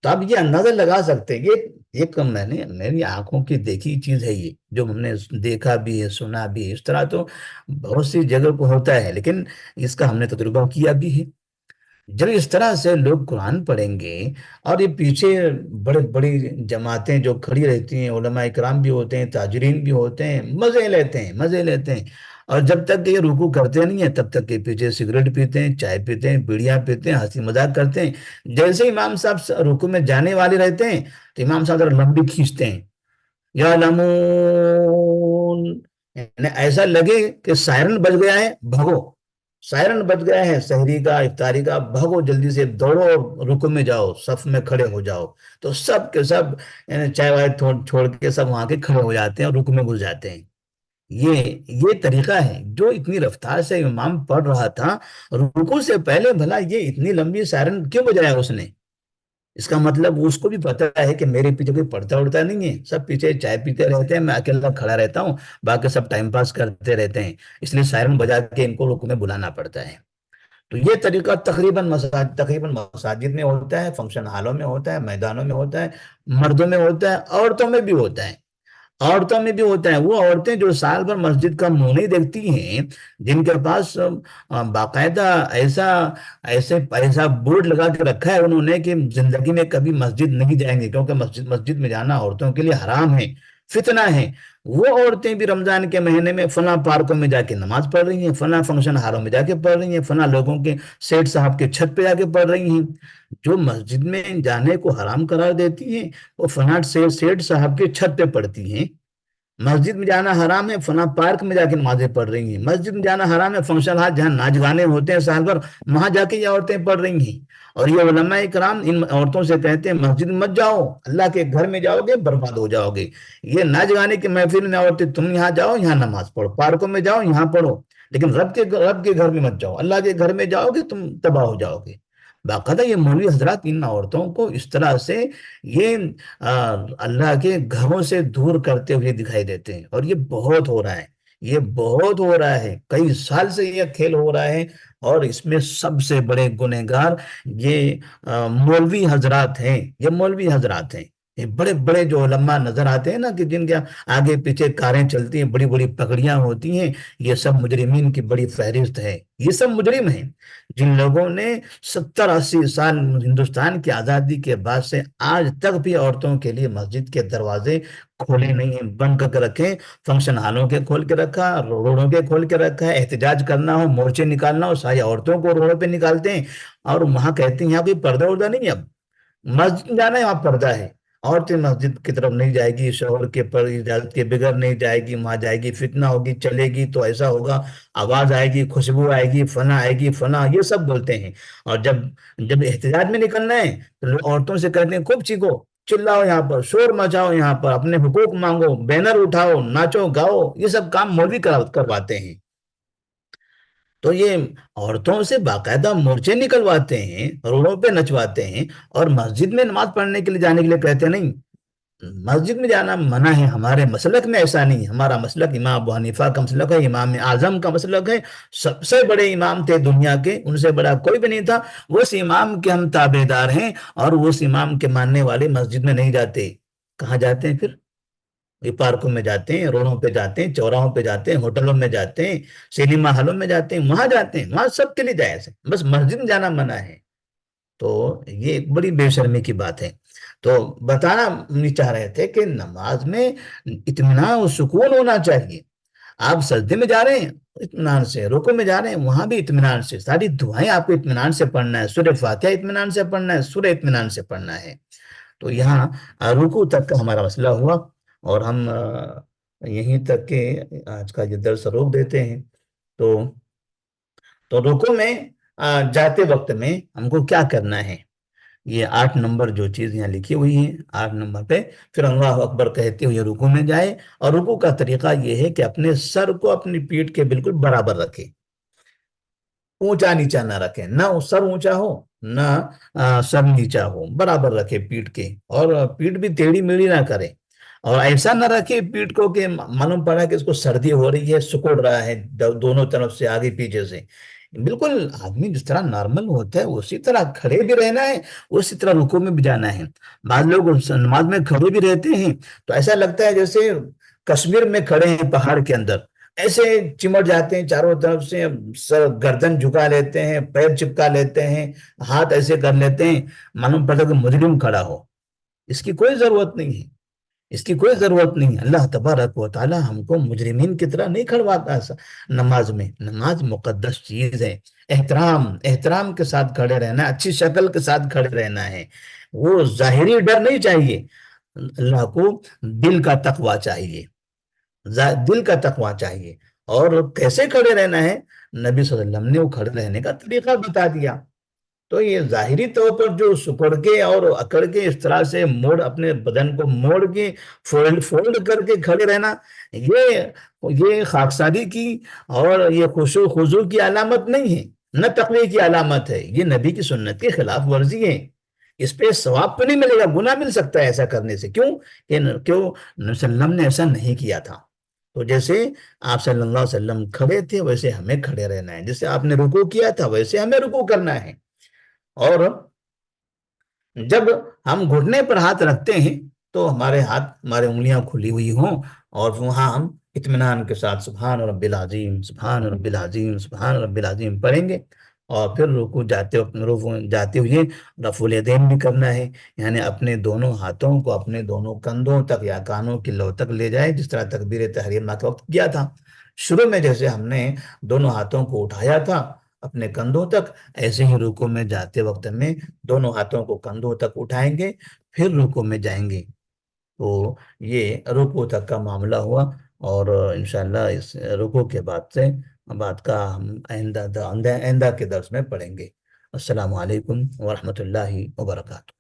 تو آپ یہ اندازہ لگا سکتے ہیں، یہ ایک میں نے میری آنکھوں کی دیکھی چیز ہے، یہ جو ہم نے دیکھا بھی ہے، سنا بھی ہے، اس طرح تو بہت سی جگہ کو ہوتا ہے، لیکن اس کا ہم نے تجربہ کیا بھی ہے۔ جب اس طرح سے لوگ قرآن پڑھیں گے، اور یہ پیچھے بڑے بڑی جماعتیں جو کھڑی رہتی ہیں، علماء اکرام بھی ہوتے ہیں، تاجرین بھی ہوتے ہیں، مزے لیتے ہیں، مزے لیتے ہیں، اور جب تک کہ یہ رکوع کرتے نہیں ہیں تب تک کہ پیچھے سگریٹ پیتے ہیں، چائے پیتے ہیں، بیڑیاں پیتے ہیں، ہنسی مذاق کرتے ہیں۔ جیسے امام صاحب رکوع میں جانے والے رہتے ہیں تو امام صاحب ذرا لمبی کھینچتے ہیں، یا لمون، یعنی ایسا لگے کہ سائرن بج گیا ہے، بھگو، سائرن بج گیا ہے سحری کا، افطاری کا، بھگو، جلدی سے دوڑو، رکو میں جاؤ، صف میں کھڑے ہو جاؤ۔ تو سب کے سب یعنی چائے وائے چھوڑ کے سب وہاں کے کھڑے ہو جاتے ہیں اور رکو میں گھس جاتے ہیں۔ یہ یہ طریقہ ہے جو اتنی رفتار سے امام پڑھ رہا تھا، رکو سے پہلے بھلا یہ اتنی لمبی سائرن کیوں بجایا اس نے؟ اس کا مطلب اس کو بھی پتا ہے کہ میرے پیچھے کوئی پڑھتا اڑتا نہیں ہے، سب پیچھے چائے پیتے رہتے ہیں، میں اکیلا کھڑا رہتا ہوں، باقی سب ٹائم پاس کرتے رہتے ہیں، اس لیے سائرن بجا کے ان کو رکوع میں بلانا پڑتا ہے۔ تو یہ طریقہ تقریباً مساجد میں ہوتا ہے، فنکشن ہالوں میں ہوتا ہے، میدانوں میں ہوتا ہے، مردوں میں ہوتا ہے، عورتوں میں بھی ہوتا ہے۔ عورتوں میں بھی ہوتا ہے، وہ عورتیں جو سال بھر مسجد کا منہ نہیں دیکھتی ہیں، جن کے پاس باقاعدہ ایسا ایسا بورڈ لگا کے رکھا ہے انہوں نے کہ زندگی میں کبھی مسجد نہیں جائیں گے، کیونکہ مسجد میں جانا عورتوں کے لیے حرام ہے، فتنہ ہے۔ وہ عورتیں بھی رمضان کے مہینے میں فلاں پارکوں میں جا کے نماز پڑھ رہی ہیں، فلاں فنکشن ہالوں میں جا کے پڑھ رہی ہیں، فلاں لوگوں کے سیٹ صاحب کے چھت پہ جا کے پڑھ رہی ہیں۔ جو مسجد میں جانے کو حرام قرار دیتی ہیں، وہ فلاں سیٹ صاحب کے چھت پہ پڑھتی ہیں۔ مسجد میں جانا حرام ہے، فلاں پارک میں جا کے نمازیں پڑھ رہی ہیں۔ مسجد میں جانا حرام ہے، فنکشن ہال جہاں ناچ گانے ہوتے ہیں سال بھر، وہاں جا کے یہ عورتیں پڑھ رہی ہیں۔ اور یہ علماء کرام ان عورتوں سے کہتے ہیں مسجد میں مت جاؤ، اللہ کے گھر میں جاؤ گے برباد ہو جاؤ گے۔ یہ ناچ گانے کی محفل میں عورتیں، تم یہاں جاؤ، یہاں نماز پڑھو، پارکوں میں جاؤ، یہاں پڑھو، لیکن رب کے گھر میں مت جاؤ، اللہ کے گھر میں جاؤ گے تم تباہ ہو جاؤ گے۔ باقاعدہ یہ مولوی حضرات ان عورتوں کو اس طرح سے یہ اللہ کے گھروں سے دور کرتے ہوئے دکھائی دیتے ہیں، اور یہ بہت ہو رہا ہے، یہ بہت ہو رہا ہے، کئی سال سے یہ کھیل ہو رہا ہے، اور اس میں سب سے بڑے گنہگار یہ مولوی حضرات ہیں، یہ مولوی حضرات ہیں۔ یہ بڑے بڑے جو علماء نظر آتے ہیں نا، کہ جن کے آگے پیچھے کاریں چلتی ہیں، بڑی بڑی پگڑیاں ہوتی ہیں، یہ سب مجرمین کی بڑی فہرست ہے، یہ سب مجرم ہیں، جن لوگوں نے 70-80 سال ہندوستان کی آزادی کے بعد سے آج تک بھی عورتوں کے لیے مسجد کے دروازے کھولے نہیں ہیں، بند کر کے رکھے، فنکشن ہالوں کے کھول کے رکھا، روڈوں کے کھول کے رکھا ہے، احتجاج کرنا ہو، مورچے نکالنا ہو، ساری عورتوں کو روڈوں پہ نکالتے ہیں، اور وہاں کہتے ہیں یہاں کوئی پردہ اردہ نہیں ہے، اب مسجد جانا ہے وہاں پردہ ہے، عورتیں مسجد کی طرف نہیں جائے گی، شوہر کے پر اجازت کے بغیر نہیں جائے گی، وہاں جائے گی فتنہ ہوگی، چلے گی تو ایسا ہوگا، آواز آئے گی، خوشبو آئے گی، فنا آئے گی، فنا، یہ سب بولتے ہیں۔ اور جب احتجاج میں نکلنا ہے تو لوگ عورتوں سے کہتے ہیں خوب چیخو، چلاؤ، یہاں پر شور مچاؤ، یہاں پر اپنے حقوق مانگو، بینر اٹھاؤ، ناچو گاؤ، یہ سب کام مولوی کرواتے ہیں۔ تو یہ عورتوں سے باقاعدہ مورچے نکلواتے ہیں، روڈوں پہ نچواتے ہیں، اور مسجد میں نماز پڑھنے کے لیے جانے کے لیے کہتے نہیں۔ مسجد میں جانا منع ہے، ہمارے مسلک میں ایسا نہیں، ہمارا مسلک امام ابو حنیفہ کا مسلک ہے، امام اعظم کا مسلک ہے، سب سے بڑے امام تھے دنیا کے، ان سے بڑا کوئی بھی نہیں تھا، اس امام کے ہم تابع دار ہیں، اور اس امام کے ماننے والے مسجد میں نہیں جاتے، کہاں جاتے ہیں پھر؟ یہ پارکوں میں جاتے ہیں، روڈوں پہ جاتے ہیں، چوراہوں پہ جاتے ہیں، ہوٹلوں میں جاتے ہیں، سینما ہالوں میں جاتے ہیں، وہاں جاتے ہیں، وہاں سب کے لیے جائز ہے، بس مسجد میں جانا منع ہے۔ تو یہ ایک بڑی بے شرمی کی بات ہے۔ تو بتانا نہیں چاہ رہے تھے کہ نماز میں اطمینان و سکون ہونا چاہیے۔ آپ سجدے میں جا رہے ہیں اطمینان سے، رکوع میں جا رہے ہیں وہاں بھی اطمینان سے، ساری دعائیں آپ کو اطمینان سے پڑھنا ہے، سورہ فاتحہ اطمینان سے پڑھنا ہے، سورہ اطمینان سے پڑھنا ہے۔ تو یہاں رکوع تک کا ہمارا مسئلہ ہوا، اور ہم یہیں تک کہ آج کا یہ درس روک دیتے ہیں۔ تو رکوع میں جاتے وقت میں ہم کو کیا کرنا ہے؟ یہ 8 نمبر جو چیز یہاں لکھی ہوئی ہیں، 8 نمبر پہ پھر اللہ اکبر کہتے ہوئے رکوع میں جائے، اور رکوع کا طریقہ یہ ہے کہ اپنے سر کو اپنی پیٹھ کے بالکل برابر رکھے، اونچا نیچا نہ رکھے، نہ سر اونچا ہو نہ سر نیچا ہو، برابر رکھے پیٹھ کے، اور پیٹھ بھی ٹیڑھی میڑھی نہ کرے، اور ایسا نہ رکھے پیٹھ کو کہ معلوم پڑا کہ اس کو سردی ہو رہی ہے، سکڑ رہا ہے دونوں طرف سے، آگے پیچھے سے۔ بالکل آدمی جس طرح نارمل ہوتا ہے اسی طرح کھڑے بھی رہنا ہے، اسی طرح رکوع میں بھی جانا ہے۔ بعض لوگ نماز میں کھڑے بھی رہتے ہیں تو ایسا لگتا ہے جیسے کشمیر میں کھڑے ہیں پہاڑ کے اندر، ایسے چمٹ جاتے ہیں چاروں طرف سے، سر گردن جھکا لیتے ہیں، پیر چپکا لیتے ہیں، ہاتھ ایسے کر لیتے ہیں، معلوم پڑتا کہ مجرم کھڑا ہو۔ اس کی کوئی ضرورت نہیں ہے، اس کی کوئی ضرورت نہیں ہے۔ اللہ تبارک و تعالی ہم کو مجرمین کی طرح نہیں کھڑواتا نماز میں۔ نماز مقدس چیز ہے، احترام کے ساتھ کھڑے رہنا ہے، اچھی شکل کے ساتھ کھڑے رہنا ہے، وہ ظاہری ڈر نہیں چاہیے، اللہ کو دل کا تقوی چاہیے، دل کا تقوی چاہیے۔ اور کیسے کھڑے رہنا ہے، نبی صلی اللہ علیہ وسلم نے وہ کھڑے رہنے کا طریقہ بتا دیا۔ تو یہ ظاہری طور پر جو سکڑ کے اور اکڑ کے اس طرح سے اپنے بدن کو موڑ کے فولڈ کر کے کھڑے رہنا، یہ خاکساری کی اور یہ خشوع خضوع کی علامت نہیں ہے، نہ تقوی کی علامت ہے، یہ نبی کی سنت کی خلاف ورزی ہے۔ اس پہ ثواب تو نہیں ملے گا، گناہ مل سکتا ہے ایسا کرنے سے۔ کیوں؟ نبی صلی اللہ علیہ وسلم نے ایسا نہیں کیا تھا۔ تو جیسے آپ صلی اللہ علیہ وسلم کھڑے تھے ویسے ہمیں کھڑے رہنا ہے، جیسے آپ نے رکوع کیا تھا ویسے ہمیں رکوع کرنا ہے۔ اور جب ہم گھٹنے پر ہاتھ رکھتے ہیں تو ہمارے انگلیاں کھلی ہوئی ہوں، اور وہاں ہم اطمینان کے ساتھ سبحان رب العظیم، سبحان رب العظیم، سبحان رب العظیم پڑھیں گے، اور پھر رکوع جاتے ہوئے رفع الیدین بھی کرنا ہے، یعنی اپنے دونوں ہاتھوں کو اپنے دونوں کندھوں تک یا کانوں کی لو تک لے جائے، جس طرح تکبیر تحریمہ کے وقت کیا تھا۔ شروع میں جیسے ہم نے دونوں ہاتھوں کو اٹھایا تھا اپنے کندھوں تک، ایسے ہی رکوع میں جاتے وقت میں دونوں ہاتھوں کو کندھوں تک اٹھائیں گے، پھر رکوع میں جائیں گے۔ تو یہ رکوع تک کا معاملہ ہوا، اور انشاءاللہ اس رکوع کے بعد کا ہم آئندہ کے درس میں پڑھیں گے۔ السلام علیکم ورحمۃ اللہ وبرکاتہ۔